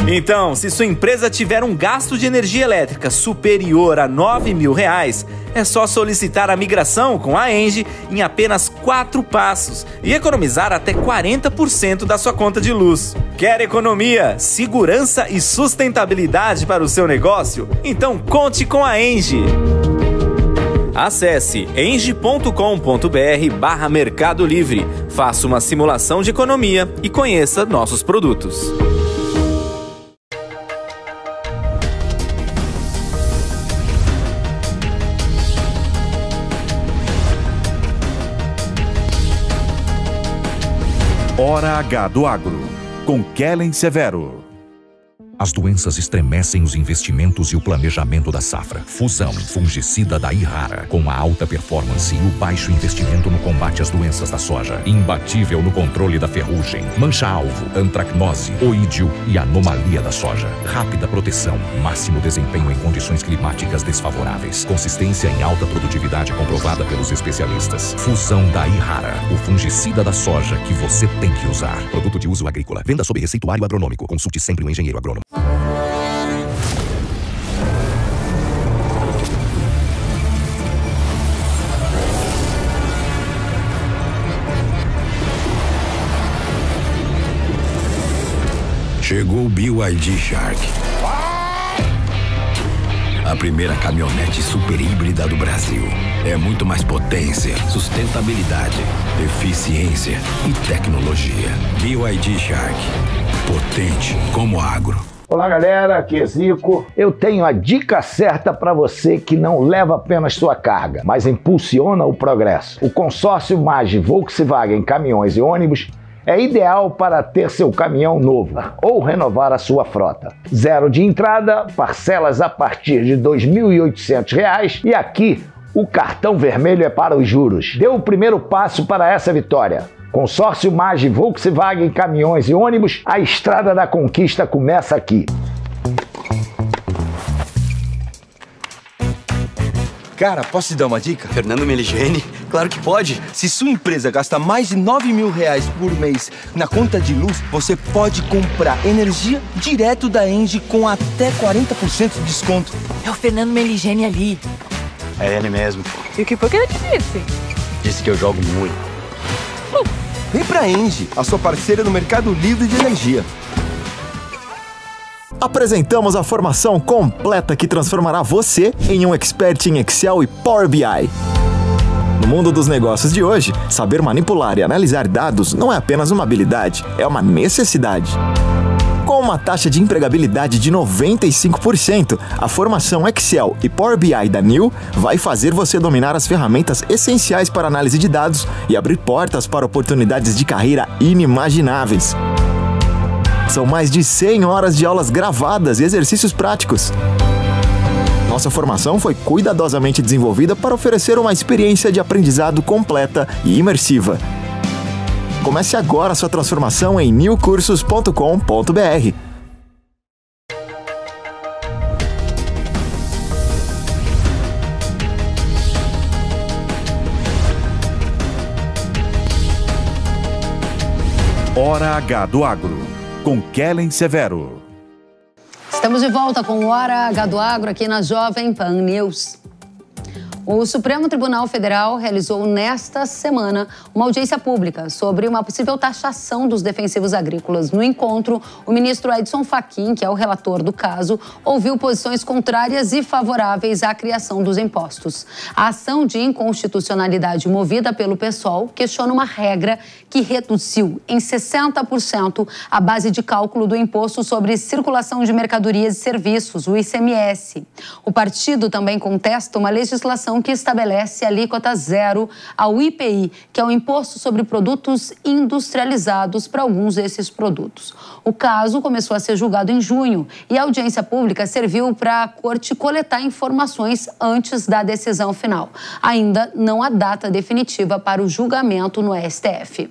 Então, se sua empresa tiver um gasto de energia elétrica superior a R$ 9.000, é só solicitar a migração com a ENGIE em apenas 4 passos e economizar até 40% da sua conta de luz. Quer economia, segurança e sustentabilidade para o seu negócio? Então conte com a ENGIE! Acesse engie.com.br/Mercado Livre, faça uma simulação de economia e conheça nossos produtos. Hora H do Agro, com Kellen Severo. As doenças estremecem os investimentos e o planejamento da safra. Fusão fungicida da Irrara, com a alta performance e o baixo investimento no combate às doenças da soja. Imbatível no controle da ferrugem, mancha-alvo, antracnose, oídio e anomalia da soja. Rápida proteção, máximo desempenho em condições climáticas desfavoráveis. Consistência em alta produtividade comprovada pelos especialistas. Fusão da Irrara, o fungicida da soja que você tem que usar. Produto de uso agrícola. Venda sob receituário agronômico. Consulte sempre um engenheiro agrônomo. Chegou o BYD Shark. A primeira caminhonete super híbrida do Brasil. É muito mais potência, sustentabilidade, eficiência e tecnologia. BYD Shark. Potente como agro. Olá galera, aqui é Zico. Eu tenho a dica certa para você que não leva apenas sua carga, mas impulsiona o progresso. O consórcio MAGE Volkswagen Caminhões e Ônibus é ideal para ter seu caminhão novo ou renovar a sua frota. Zero de entrada, parcelas a partir de R$ 2.800 e aqui o cartão vermelho é para os juros. Dê o primeiro passo para essa vitória. Consórcio MAGE Volkswagen Caminhões e Ônibus, a estrada da conquista começa aqui. Cara, posso te dar uma dica? Fernando Meligeni? Claro que pode. Se sua empresa gasta mais de R$9.000 por mês na conta de luz, você pode comprar energia direto da ENGIE com até 40% de desconto. É o Fernando Meligeni ali. É ele mesmo. E o que foi que ele te disse? Disse que eu jogo muito. Vem pra ENGIE, a sua parceira no mercado livre de energia. Apresentamos a formação completa que transformará você em um expert em Excel e Power BI. No mundo dos negócios de hoje, saber manipular e analisar dados não é apenas uma habilidade, é uma necessidade. Com uma taxa de empregabilidade de 95%, a formação Excel e Power BI da NIL vai fazer você dominar as ferramentas essenciais para análise de dados e abrir portas para oportunidades de carreira inimagináveis. São mais de 100 horas de aulas gravadas e exercícios práticos. Nossa formação foi cuidadosamente desenvolvida para oferecer uma experiência de aprendizado completa e imersiva. Comece agora a sua transformação em newcursos.com.br. Hora H do Agro, com Kellen Severo. Estamos de volta com o Hora H do Agro aqui na Jovem Pan News. O Supremo Tribunal Federal realizou nesta semana uma audiência pública sobre uma possível taxação dos defensivos agrícolas. No encontro, o ministro Edson Fachin, que é o relator do caso, ouviu posições contrárias e favoráveis à criação dos impostos. A ação de inconstitucionalidade movida pelo PSOL questiona uma regra que reduziu em 60% a base de cálculo do imposto sobre circulação de mercadorias e serviços, o ICMS. O partido também contesta uma legislação que estabelece alíquota zero ao IPI, que é o Imposto sobre Produtos Industrializados para alguns desses produtos. O caso começou a ser julgado em junho e a audiência pública serviu para a corte coletar informações antes da decisão final. Ainda não há data definitiva para o julgamento no STF.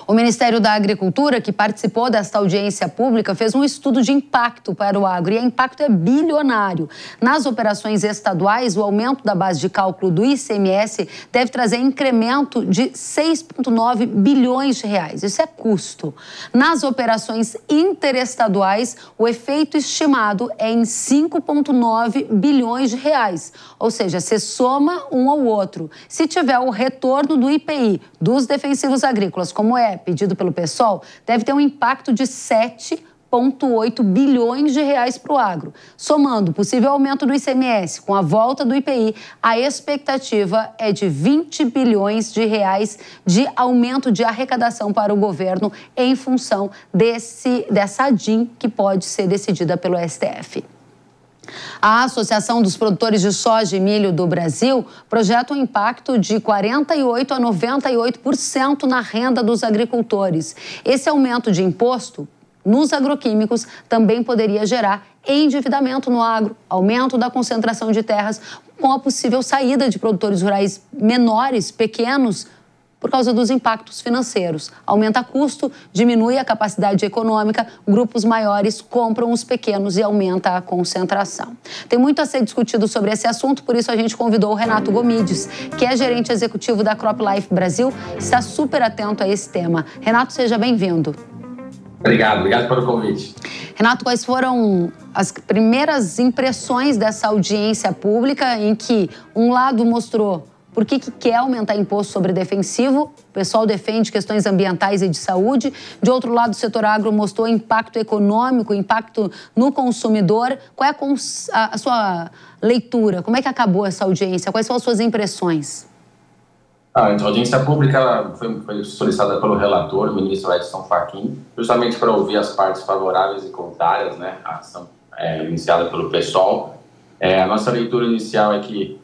O Ministério da Agricultura, que participou desta audiência pública, fez um estudo de impacto para o agro e o impacto é bilionário. Nas operações estaduais, o aumento da base de cálculo do ICMS deve trazer incremento de 6,9 bilhões de reais. Isso é custo. Nas operações interestaduais, o efeito estimado é em 5,9 bilhões de reais. Ou seja, se soma um ao outro. Se tiver o retorno do IPI dos defensivos agrícolas, como é pedido pelo PSOL, deve ter um impacto de 7,8 bilhões de reais para o agro. Somando o possível aumento do ICMS com a volta do IPI, a expectativa é de 20 bilhões de reais de aumento de arrecadação para o governo em função dessa ADIM que pode ser decidida pelo STF. A Associação dos Produtores de Soja e Milho do Brasil projeta um impacto de 48% a 98% na renda dos agricultores. Esse aumento de imposto nos agroquímicos também poderia gerar endividamento no agro, aumento da concentração de terras, com a possível saída de produtores rurais menores, pequenos, por causa dos impactos financeiros. Aumenta custo, diminui a capacidade econômica, grupos maiores compram os pequenos e aumenta a concentração. Tem muito a ser discutido sobre esse assunto, por isso a gente convidou o Renato Gomides, que é gerente executivo da CropLife Brasil, está super atento a esse tema. Renato, seja bem-vindo. Obrigado pelo convite. Renato, quais foram as primeiras impressões dessa audiência pública em que um lado mostrou por que quer aumentar imposto sobre defensivo? O pessoal defende questões ambientais e de saúde. De outro lado, o setor agro mostrou impacto econômico, impacto no consumidor. Qual é a sua leitura? Como é que acabou essa audiência? Quais são as suas impressões? A audiência pública foi solicitada pelo relator, o ministro Edson Fachin, justamente para ouvir as partes favoráveis e contrárias, né? A ação iniciada pelo PSOL. A nossa leitura inicial é que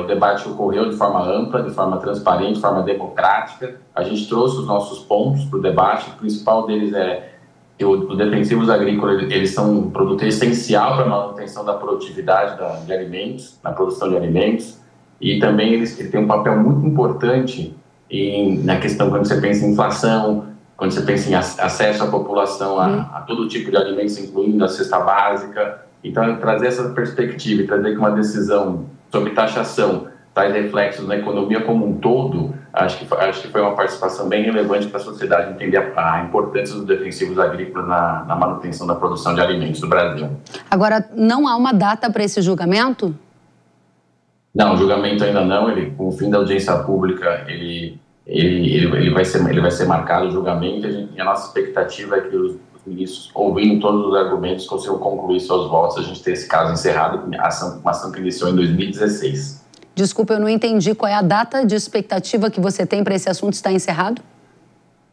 o debate ocorreu de forma ampla, de forma transparente, de forma democrática. A gente trouxe os nossos pontos para o debate. O principal deles é que os defensivos agrícolas eles são um produto essencial para a manutenção da produtividade de alimentos, na produção de alimentos. E também eles têm um papel muito importante na questão quando você pensa em inflação, quando você pensa em acesso à população a todo tipo de alimentos, incluindo a cesta básica. Então, trazer essa perspectiva e trazer que uma decisão sobre taxação traz reflexos na economia como um todo, acho que foi uma participação bem relevante para a sociedade entender a importância dos defensivos agrícolas na manutenção da produção de alimentos do Brasil. Agora, não há uma data para esse julgamento? Não, o julgamento ainda não. Com o fim da audiência pública, ele vai ser marcado o julgamento e a nossa expectativa é que os ministros, ouvindo todos os argumentos, consigam concluir seus votos, a gente ter esse caso encerrado, uma ação que iniciou em 2016. Desculpa, eu não entendi qual é a data de expectativa que você tem para esse assunto estar encerrado?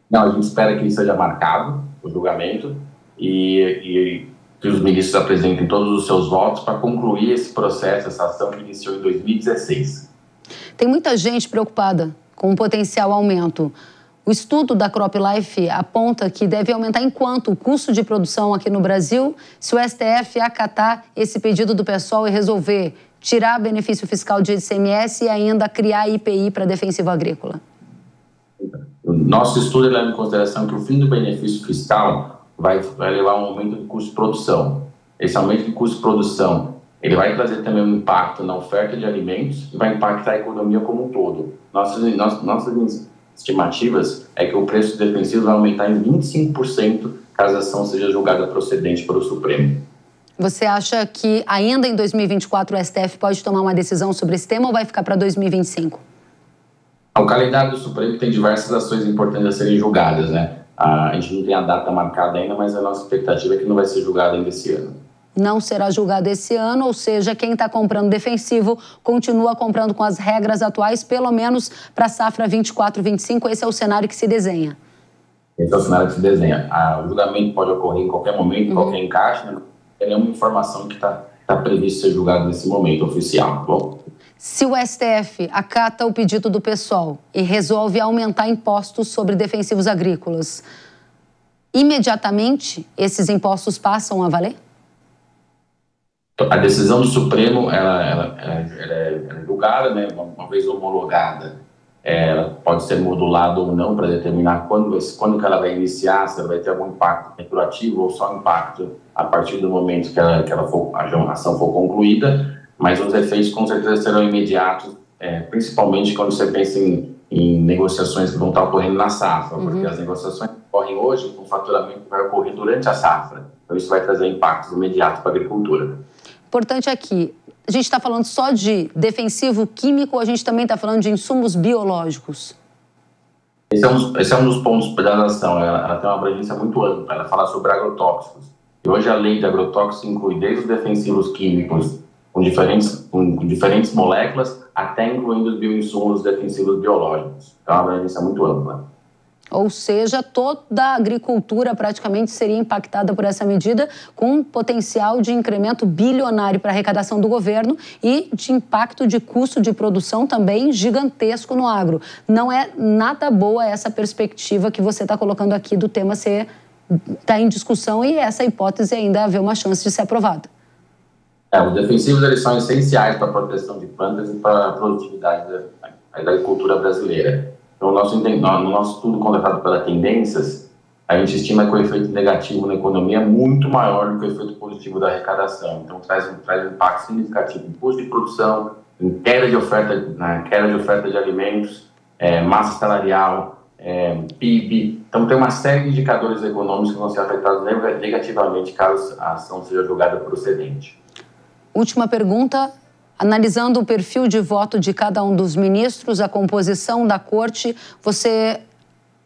Não, a gente espera que ele seja marcado, o julgamento, e que os ministros apresentem todos os seus votos para concluir esse processo, essa ação que iniciou em 2016. Tem muita gente preocupada com o potencial aumento. O estudo da CropLife aponta que deve aumentar em quanto o custo de produção aqui no Brasil se o STF acatar esse pedido do PSOL e resolver tirar benefício fiscal de ICMS e ainda criar IPI para defensivo agrícola. O nosso estudo leva em consideração que o fim do benefício fiscal vai levar a um aumento do custo de produção. Esse aumento de custo de produção ele vai trazer também um impacto na oferta de alimentos e vai impactar a economia como um todo. Nossas estimativas é que o preço defensivo vai aumentar em 25% caso a ação seja julgada procedente pelo Supremo. Você acha que ainda em 2024 o STF pode tomar uma decisão sobre esse tema ou vai ficar para 2025? O calendário do Supremo tem diversas ações importantes a serem julgadas, né? A gente não tem a data marcada ainda, mas a nossa expectativa é que não vai ser julgado ainda esse ano. Não será julgado esse ano, ou seja, quem está comprando defensivo continua comprando com as regras atuais, pelo menos para a safra 24-25. Esse é o cenário que se desenha. Esse é o cenário que se desenha. O julgamento pode ocorrer em qualquer momento, em qualquer encaixe, né? Não tem nenhuma informação que está previsto ser julgado nesse momento oficial, tá bom? Se o STF acata o pedido do PSOL e resolve aumentar impostos sobre defensivos agrícolas, imediatamente esses impostos passam a valer? A decisão do Supremo ela é julgada, né? Uma vez homologada, ela pode ser modulada ou não para determinar quando que ela vai iniciar, se ela vai ter algum impacto retroativo ou só impacto a partir do momento que a ação for concluída. Mas os efeitos com certeza serão imediatos, principalmente quando você pensa em negociações que vão estar ocorrendo na safra, porque as negociações que ocorrem hoje, o faturamento vai ocorrer durante a safra. Então isso vai trazer impactos imediatos para a agricultura. Importante aqui, a gente está falando só de defensivo químico ou a gente também está falando de insumos biológicos? Esse é um dos pontos da ação. Ela tem uma abrangência muito ampla, ela fala sobre agrotóxicos. E hoje a lei de agrotóxicos inclui desde os defensivos químicos com diferentes moléculas, até incluindo os bioinsumos defensivos biológicos. Então, é uma abrangência muito ampla. Ou seja, toda a agricultura praticamente seria impactada por essa medida, com potencial de incremento bilionário para a arrecadação do governo e de impacto de custo de produção também gigantesco no agro. Não é nada boa essa perspectiva que você está colocando aqui do tema estar em discussão e essa hipótese ainda haver uma chance de ser aprovada. Os defensivos eles são essenciais para a proteção de plantas e para a produtividade da agricultura brasileira. Então, no nosso estudo contratado pela Tendências, a gente estima que o efeito negativo na economia é muito maior do que o efeito positivo da arrecadação. Então, traz um impacto significativo em custo de produção, em queda de oferta de alimentos, massa salarial, PIB. Então, tem uma série de indicadores econômicos que vão ser afetados negativamente caso a ação seja julgada procedente. Última pergunta. Analisando o perfil de voto de cada um dos ministros, a composição da corte, você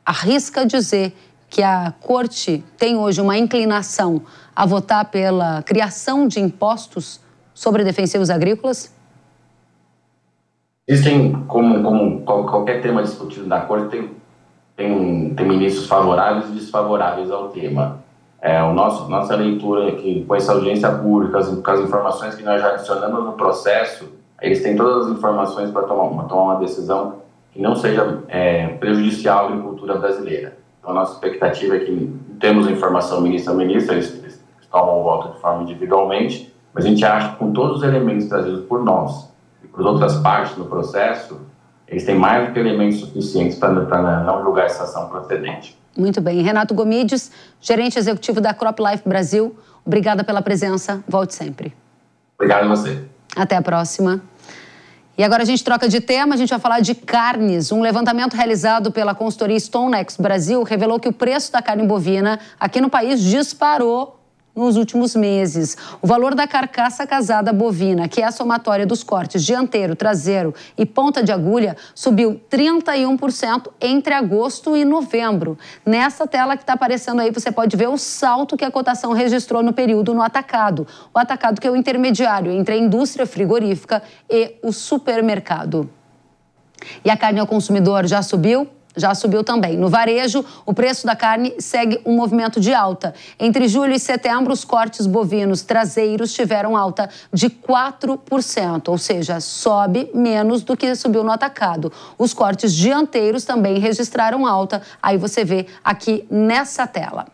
arrisca dizer que a corte tem hoje uma inclinação a votar pela criação de impostos sobre defensivos agrícolas? Existem, como qualquer tema discutido na corte, tem ministros favoráveis e desfavoráveis ao tema. Nossa leitura aqui, com essa audiência pública, com as informações que nós já adicionamos no processo, eles têm todas as informações para tomar uma decisão que não seja prejudicial à agricultura brasileira. Então, a nossa expectativa é que temos a informação ministro a ministro, eles tomam o voto de forma individualmente, mas a gente acha que com todos os elementos trazidos por nós e por outras partes no processo, eles têm mais do que elementos suficientes para não julgar essa ação procedente. Muito bem. Renato Gomides, gerente executivo da CropLife Brasil, obrigada pela presença. Volte sempre. Obrigado a você. Até a próxima. E agora a gente troca de tema, a gente vai falar de carnes. Um levantamento realizado pela consultoria StoneX Brasil revelou que o preço da carne bovina aqui no país disparou nos últimos meses. O valor da carcaça casada bovina, que é a somatória dos cortes dianteiro, traseiro e ponta de agulha, subiu 31% entre agosto e novembro. Nessa tela que está aparecendo aí, você pode ver o salto que a cotação registrou no período no atacado. O atacado que é o intermediário entre a indústria frigorífica e o supermercado. E a carne ao consumidor já subiu? Já subiu também. No varejo, o preço da carne segue um movimento de alta. Entre julho e setembro, os cortes bovinos traseiros tiveram alta de 4%, ou seja, sobe menos do que subiu no atacado. Os cortes dianteiros também registraram alta, aí você vê aqui nessa tela.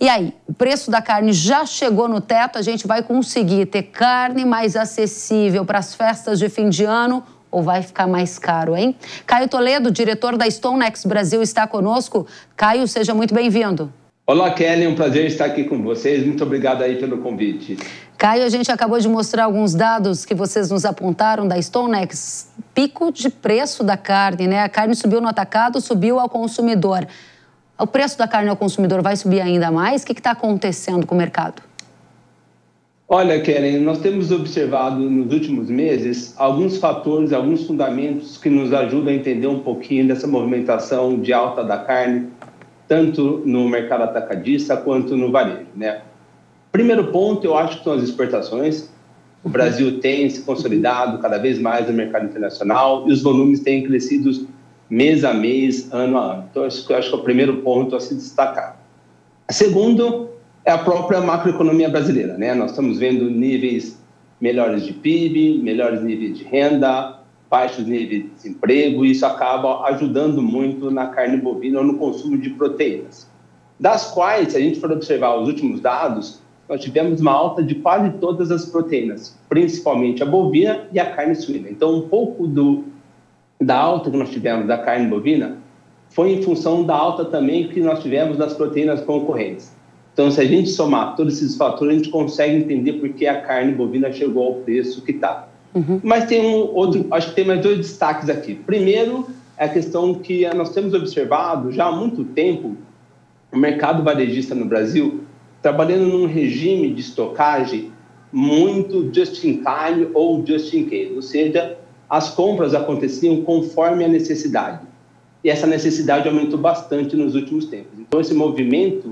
E aí, o preço da carne já chegou no teto? A gente vai conseguir ter carne mais acessível para as festas de fim de ano? Ou vai ficar mais caro, hein? Caio Toledo, diretor da StoneX Brasil, está conosco. Caio, seja muito bem-vindo. Olá, Kelly, é um prazer estar aqui com vocês. Muito obrigado aí pelo convite. Caio, a gente acabou de mostrar alguns dados que vocês nos apontaram da StoneX. Pico de preço da carne, né? A carne subiu no atacado, subiu ao consumidor. O preço da carne ao consumidor vai subir ainda mais? O que está acontecendo com o mercado? Olha, Keren, nós temos observado nos últimos meses alguns fatores, alguns fundamentos que nos ajudam a entender um pouquinho dessa movimentação de alta da carne, tanto no mercado atacadista quanto no varejo, né? Primeiro ponto, eu acho que são as exportações. O Brasil tem se consolidado cada vez mais no mercado internacional e os volumes têm crescido mês a mês, ano a ano. Então, eu acho que é o primeiro ponto a se destacar. Segundo, é a própria macroeconomia brasileira, né? Nós estamos vendo níveis melhores de PIB, melhores níveis de renda, baixos níveis de desemprego, e isso acaba ajudando muito na carne bovina ou no consumo de proteínas. Das quais, se a gente for observar os últimos dados, nós tivemos uma alta de quase todas as proteínas, principalmente a bovina e a carne suína. Então, um pouco da alta que nós tivemos da carne bovina foi em função da alta também que nós tivemos das proteínas concorrentes. Então, se a gente somar todos esses fatores, a gente consegue entender por que a carne bovina chegou ao preço que está. Mas tem acho que tem mais dois destaques aqui. Primeiro, é a questão que nós temos observado já há muito tempo o mercado varejista no Brasil trabalhando num regime de estocagem muito just-in-time ou just-in-case, ou seja, as compras aconteciam conforme a necessidade. E essa necessidade aumentou bastante nos últimos tempos. Então, esse movimento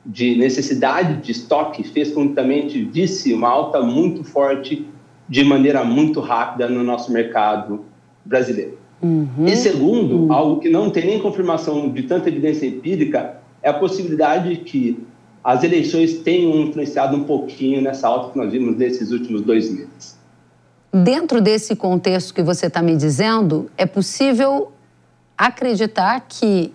de necessidade de estoque fez com que também visse uma alta muito forte de maneira muito rápida no nosso mercado brasileiro. E segundo, algo que não tem nem confirmação de tanta evidência empírica, é a possibilidade de que as eleições tenham influenciado um pouquinho nessa alta que nós vimos nesses últimos 2 meses. Dentro desse contexto que você está me dizendo, é possível acreditar que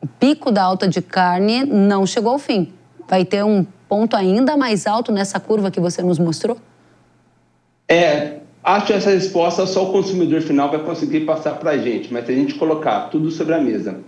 o pico da alta de carne não chegou ao fim? Vai ter um ponto ainda mais alto nessa curva que você nos mostrou? Acho que essa resposta só o consumidor final vai conseguir passar para a gente, mas se a gente colocar tudo sobre a mesa,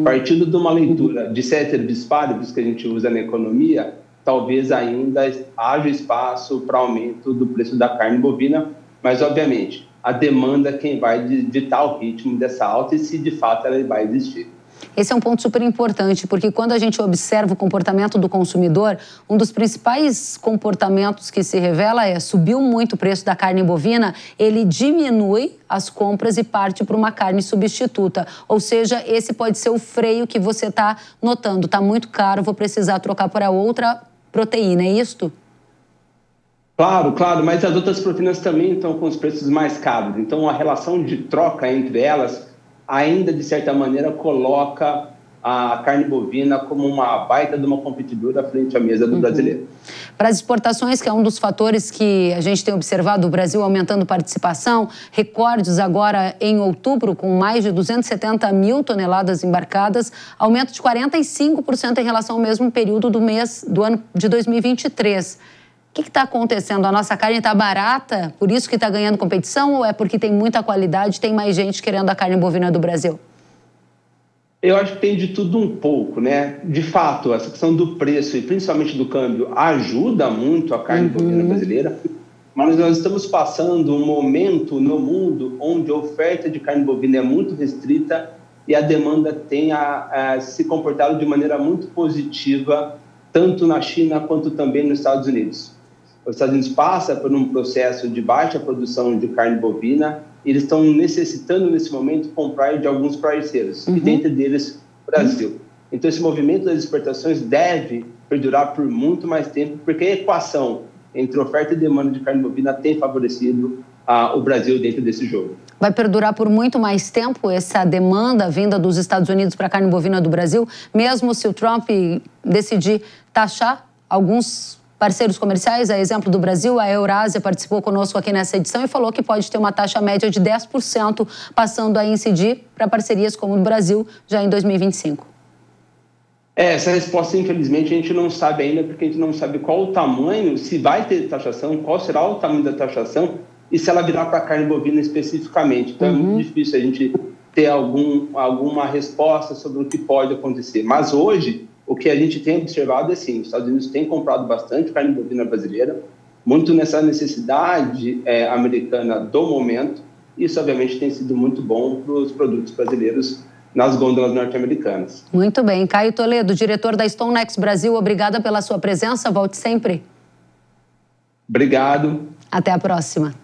partindo de uma leitura de ceteris paribus que a gente usa na economia, talvez ainda haja espaço para aumento do preço da carne bovina, mas, obviamente, a demanda é quem vai ditar o ritmo dessa alta e se, de fato, ela vai existir. Esse é um ponto super importante, porque quando a gente observa o comportamento do consumidor, um dos principais comportamentos que se revela é: subiu muito o preço da carne bovina, ele diminui as compras e parte para uma carne substituta. Ou seja, esse pode ser o freio que você está notando. Está muito caro, vou precisar trocar para outra proteína, é isto? Claro, mas as outras proteínas também estão com os preços mais caros. Então, a relação de troca entre elas ainda, de certa maneira, coloca a carne bovina como uma baita de uma competidora frente à mesa do brasileiro. Para as exportações, que é um dos fatores que a gente tem observado, o Brasil aumentando participação, recordes agora em outubro, com mais de 270 mil toneladas embarcadas, aumento de 45% em relação ao mesmo período do ano de 2023. O que está acontecendo? A nossa carne está barata, por isso que está ganhando competição, ou é porque tem muita qualidade, tem mais gente querendo a carne bovina do Brasil? Eu acho que tem de tudo um pouco, né? De fato, essa questão do preço e principalmente do câmbio ajuda muito a carne bovina brasileira, mas nós estamos passando um momento no mundo onde a oferta de carne bovina é muito restrita e a demanda tem se comportado de maneira muito positiva, tanto na China quanto também nos Estados Unidos. Os Estados Unidos passam por um processo de baixa produção de carne bovina e eles estão necessitando, nesse momento, comprar de alguns parceiros, e dentre deles, o Brasil. Então, esse movimento das exportações deve perdurar por muito mais tempo, porque a equação entre oferta e demanda de carne bovina tem favorecido o Brasil dentro desse jogo. Vai perdurar por muito mais tempo essa demanda vinda dos Estados Unidos para a carne bovina do Brasil, mesmo se o Trump decidir taxar alguns parceiros comerciais? A exemplo do Brasil, a Eurásia participou conosco aqui nessa edição e falou que pode ter uma taxa média de 10%, passando a incidir para parcerias como o Brasil já em 2025. Essa resposta, infelizmente, a gente não sabe ainda, porque a gente não sabe qual o tamanho, se vai ter taxação, qual será o tamanho da taxação e se ela virá para a carne bovina especificamente. Então, é muito difícil a gente ter alguma resposta sobre o que pode acontecer. Mas hoje, o que a gente tem observado é sim, os Estados Unidos têm comprado bastante carne bovina brasileira, muito nessa necessidade americana do momento. Isso, obviamente, tem sido muito bom para os produtos brasileiros nas gôndolas norte-americanas. Muito bem. Caio Toledo, diretor da StoneX Brasil, obrigada pela sua presença. Volte sempre. Obrigado. Até a próxima.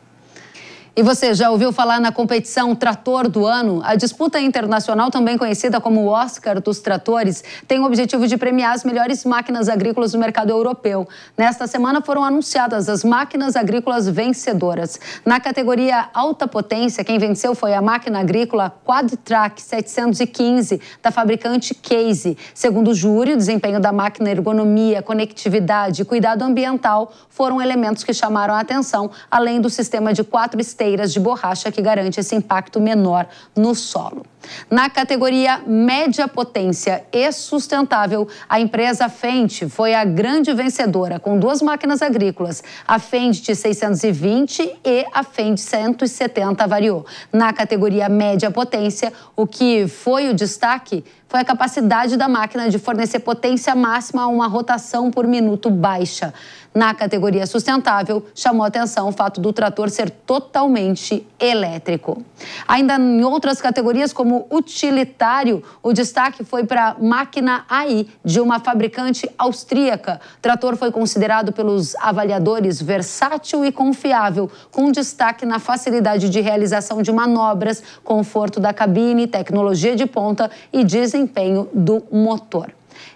E você já ouviu falar na competição Trator do Ano? A disputa internacional, também conhecida como o Oscar dos Tratores, tem o objetivo de premiar as melhores máquinas agrícolas do mercado europeu. Nesta semana foram anunciadas as máquinas agrícolas vencedoras. Na categoria Alta Potência, quem venceu foi a máquina agrícola Quadtrac 715, da fabricante Case. Segundo o júri, o desempenho da máquina, ergonomia, conectividade e cuidado ambiental foram elementos que chamaram a atenção, além do sistema de 4 esteiras de borracha que garante esse impacto menor no solo. Na categoria Média Potência e Sustentável, a empresa Fendt foi a grande vencedora, com 2 máquinas agrícolas, a Fendt 620 e a Fendt 170 variou. Na categoria Média Potência, o que foi o destaque foi a capacidade da máquina de fornecer potência máxima a uma rotação por minuto baixa. Na categoria Sustentável, chamou a atenção o fato do trator ser totalmente elétrico. Ainda em outras categorias, como utilitário, o destaque foi para a máquina AI, de uma fabricante austríaca. O trator foi considerado pelos avaliadores versátil e confiável, com destaque na facilidade de realização de manobras, conforto da cabine, tecnologia de ponta e desempenho do motor.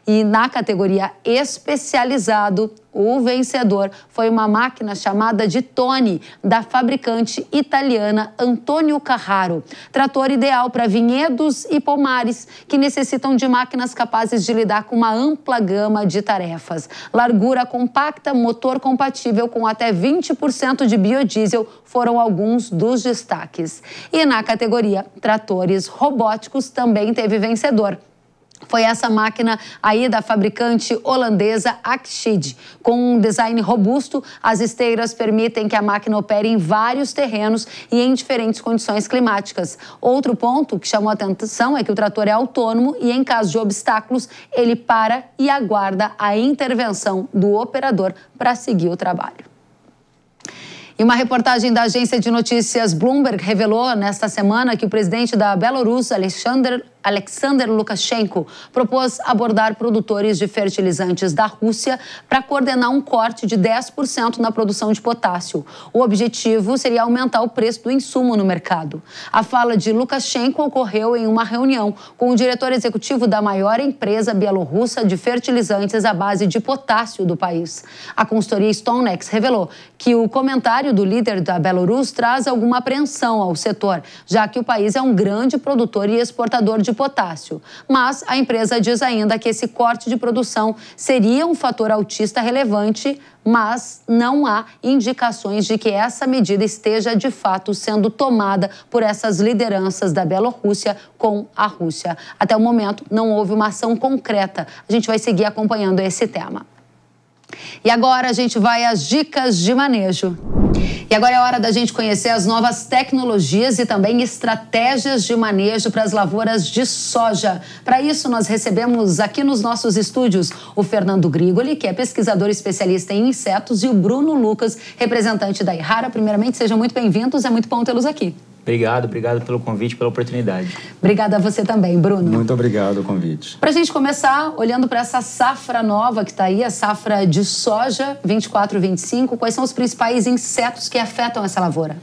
E na categoria especializado, o vencedor foi uma máquina chamada de Toni, da fabricante italiana Antonio Carraro. Trator ideal para vinhedos e pomares, que necessitam de máquinas capazes de lidar com uma ampla gama de tarefas. Largura compacta, motor compatível com até 20% de biodiesel foram alguns dos destaques. E na categoria tratores robóticos também teve vencedor. Foi essa máquina aí da fabricante holandesa Axid. Com um design robusto, as esteiras permitem que a máquina opere em vários terrenos e em diferentes condições climáticas. Outro ponto que chamou a atenção é que o trator é autônomo e, em caso de obstáculos, ele para e aguarda a intervenção do operador para seguir o trabalho. E uma reportagem da agência de notícias Bloomberg revelou nesta semana que o presidente da Belarus, Alexander Lukashenko, propôs abordar produtores de fertilizantes da Rússia para coordenar um corte de 10% na produção de potássio. O objetivo seria aumentar o preço do insumo no mercado. A fala de Lukashenko ocorreu em uma reunião com o diretor executivo da maior empresa bielorrussa de fertilizantes à base de potássio do país. A consultoria StoneX revelou que o comentário do líder da Belarus traz alguma apreensão ao setor, já que o país é um grande produtor e exportador de potássio. Mas a empresa diz ainda que esse corte de produção seria um fator altista relevante, mas não há indicações de que essa medida esteja de fato sendo tomada por essas lideranças da Bielorrússia com a Rússia. Até o momento, não houve uma ação concreta. A gente vai seguir acompanhando esse tema. E agora a gente vai às dicas de manejo. E agora é hora da gente conhecer as novas tecnologias e também estratégias de manejo para as lavouras de soja. Para isso, nós recebemos aqui nos nossos estúdios o Fernando Grigoli, que é pesquisador especialista em insetos, e o Bruno Lucas, representante da Yara. Primeiramente, sejam muito bem-vindos, é muito bom tê-los aqui. Obrigado pelo convite, pela oportunidade. Obrigada a você também, Bruno. Muito obrigado o convite. Para a gente começar, olhando para essa safra nova que está aí, a safra de soja 24-25, quais são os principais insetos que afetam essa lavoura?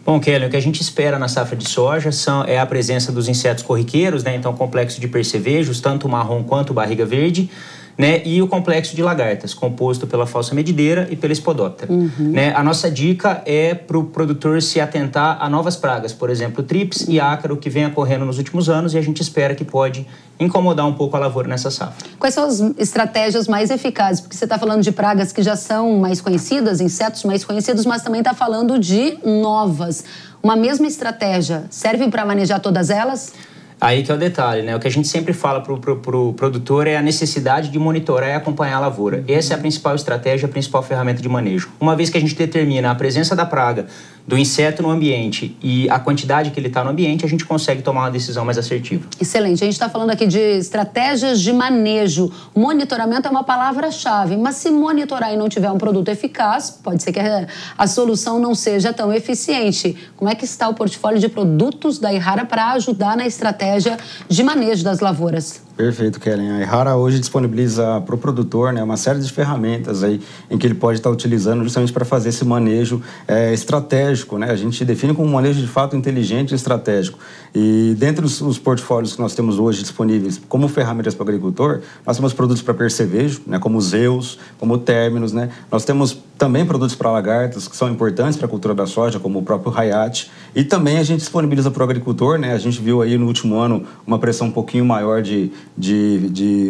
Bom, Kelly, o que a gente espera na safra de soja é a presença dos insetos corriqueiros, né? Então, complexo de percevejos, tanto marrom quanto barriga verde, né? E o complexo de lagartas, composto pela falsa medideira e pela espodóptera. Né? A nossa dica é para o produtor se atentar a novas pragas, por exemplo, o trips e ácaro, que vem ocorrendo nos últimos anos, e a gente espera que pode incomodar um pouco a lavoura nessa safra. Quais são as estratégias mais eficazes? Porque você está falando de pragas que já são mais conhecidas, insetos mais conhecidos, mas também está falando de novas. Uma mesma estratégia serve para manejar todas elas? Aí que é o detalhe, né? O que a gente sempre fala pro produtor é a necessidade de monitorar e acompanhar a lavoura. Essa é a principal estratégia, a principal ferramenta de manejo. Uma vez que a gente determina a presença da praga, do inseto no ambiente e a quantidade que ele está no ambiente, a gente consegue tomar uma decisão mais assertiva. Excelente. A gente está falando aqui de estratégias de manejo. Monitoramento é uma palavra-chave, mas se monitorar e não tiver um produto eficaz, pode ser que a solução não seja tão eficiente. Como é que está o portfólio de produtos da Yara para ajudar na estratégia de manejo das lavouras? Perfeito, Kellen. A Errara hoje disponibiliza para o produtor, né, uma série de ferramentas aí em que ele pode estar utilizando justamente para fazer esse manejo estratégico, né? A gente define como um manejo de fato inteligente e estratégico. E dentre os portfólios que nós temos hoje disponíveis como ferramentas para o agricultor, nós temos produtos para percevejo, né, como Zeus, como Terminus, né? Nós temos também produtos para lagartas que são importantes para a cultura da soja, como o próprio Hayat. E também a gente disponibiliza para o agricultor, né? A gente viu aí no último ano uma pressão um pouquinho maior de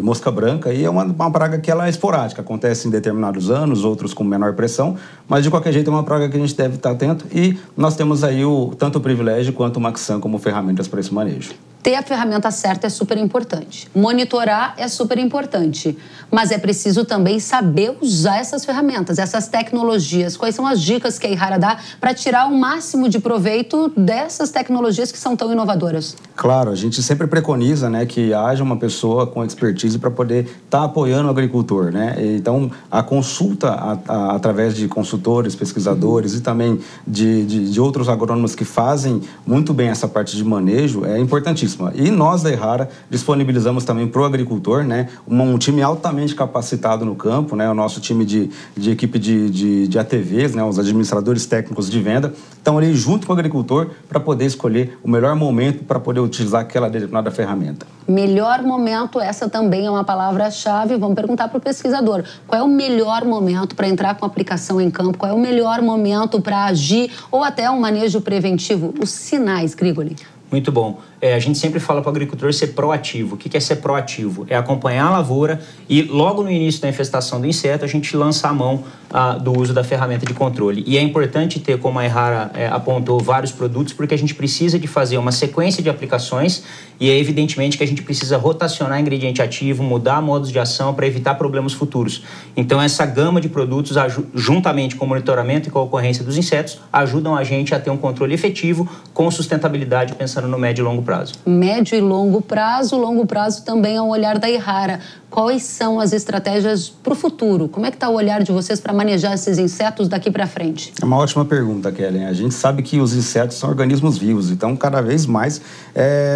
mosca branca, e é uma praga que ela é esporádica, acontece em determinados anos, outros com menor pressão, mas de qualquer jeito é uma praga que a gente deve estar atento, e nós temos aí tanto o Privilégio quanto o Maxan como ferramentas para esse manejo. Ter a ferramenta certa é super importante. Monitorar é super importante. Mas é preciso também saber usar essas ferramentas, essas tecnologias. Quais são as dicas que a Errara dá para tirar o máximo de proveito dessas tecnologias que são tão inovadoras? Claro, a gente sempre preconiza, né, que haja uma pessoa com expertise para poder estar apoiando o agricultor, né? Então, a consulta através de consultores, pesquisadores e também de outros agrônomos que fazem muito bem essa parte de manejo é importantíssimo. E nós da Errara disponibilizamos também para o agricultor, né, um time altamente capacitado no campo, né, o nosso time de equipe de ATVs, né, os administradores técnicos de venda, estão ali junto com o agricultor para poder escolher o melhor momento para poder utilizar aquela determinada ferramenta. Melhor momento, essa também é uma palavra-chave. Vamos perguntar para o pesquisador. Qual é o melhor momento para entrar com a aplicação em campo? Qual é o melhor momento para agir ou até um manejo preventivo? Os sinais, Grigoli. Muito bom. A gente sempre fala para o agricultor ser proativo. O que é ser proativo? É acompanhar a lavoura e logo no início da infestação do inseto a gente lança a mão do uso da ferramenta de controle. E é importante ter, como a Errara apontou, vários produtos, porque a gente precisa de fazer uma sequência de aplicações e é evidentemente que a gente precisa rotacionar ingrediente ativo, mudar modos de ação para evitar problemas futuros. Então essa gama de produtos, juntamente com o monitoramento e com a ocorrência dos insetos, ajudam a gente a ter um controle efetivo com sustentabilidade, pensando no médio e longo prazo. Médio e longo prazo também é um olhar da Errara. Quais são as estratégias para o futuro? Como é que está o olhar de vocês para manejar esses insetos daqui para frente? É uma ótima pergunta, Kellen. A gente sabe que os insetos são organismos vivos, então cada vez mais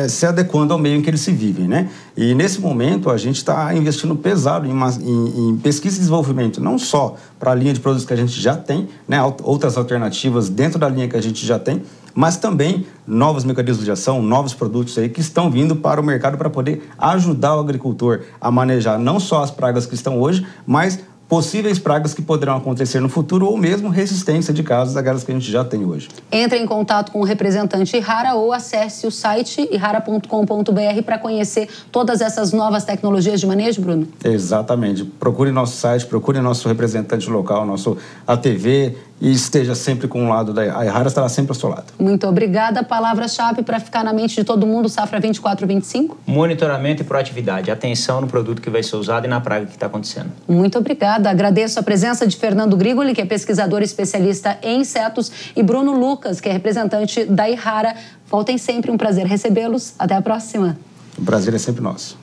se adequando ao meio em que eles se vivem, né? E nesse momento a gente está investindo pesado em pesquisa e desenvolvimento, não só para a linha de produtos que a gente já tem, né? Outras alternativas dentro da linha que a gente já tem, mas também novos mecanismos de ação, novos produtos aí que estão vindo para o mercado para poder ajudar o agricultor a manejar não só as pragas que estão hoje, mas possíveis pragas que poderão acontecer no futuro ou mesmo resistência de casos daquelas que a gente já tem hoje. Entre em contato com o representante Errara ou acesse o site errara.com.br para conhecer todas essas novas tecnologias de manejo, Bruno? Exatamente. Procure nosso site, procure nosso representante local, nosso ATV, e esteja sempre com o lado da Errara. A Errara estará sempre ao seu lado. Muito obrigada. Palavra-chave para ficar na mente de todo mundo, Safra 24-25? Monitoramento e proatividade. Atenção no produto que vai ser usado e na praga que está acontecendo. Muito obrigada. Agradeço a presença de Fernando Grigoli, que é pesquisador especialista em insetos, e Bruno Lucas, que é representante da Errara. Voltem sempre, um prazer recebê-los. Até a próxima. O prazer é sempre nosso.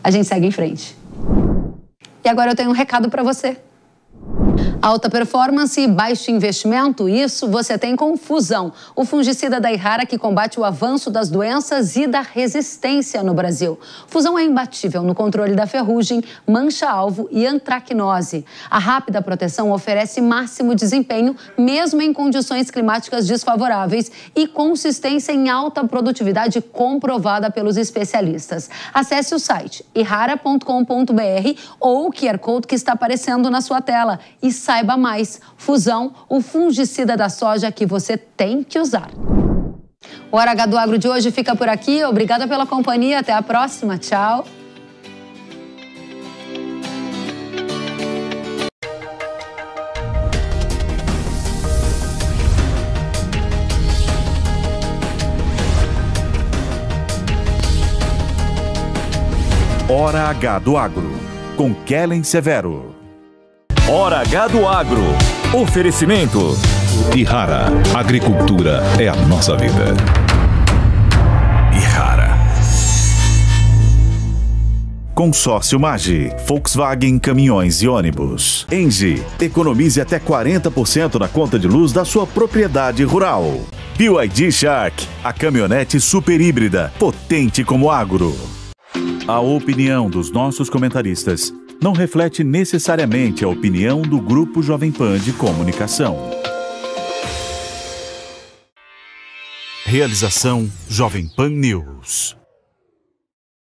A gente segue em frente. E agora eu tenho um recado para você. Alta performance e baixo investimento, isso você tem com Fusão, o fungicida da Errara que combate o avanço das doenças e da resistência no Brasil. Fusão é imbatível no controle da ferrugem, mancha-alvo e antracnose. A rápida proteção oferece máximo desempenho, mesmo em condições climáticas desfavoráveis, e consistência em alta produtividade comprovada pelos especialistas. Acesse o site errara.com.br ou o QR Code que está aparecendo na sua tela e saiba mais. Fusão, o fungicida da soja que você tem que usar. O Hora H do Agro de hoje fica por aqui. Obrigada pela companhia. Até a próxima. Tchau. Hora H do Agro, com Kellen Severo. Hora H do Agro. Oferecimento. Errara. Agricultura é a nossa vida. Errara. Consórcio Magi, Volkswagen Caminhões e Ônibus. Engie, economize até 40% na conta de luz da sua propriedade rural. BYD Shark, a caminhonete super híbrida, potente como agro. A opinião dos nossos comentaristas não reflete necessariamente a opinião do Grupo Jovem Pan de Comunicação. Realização Jovem Pan News.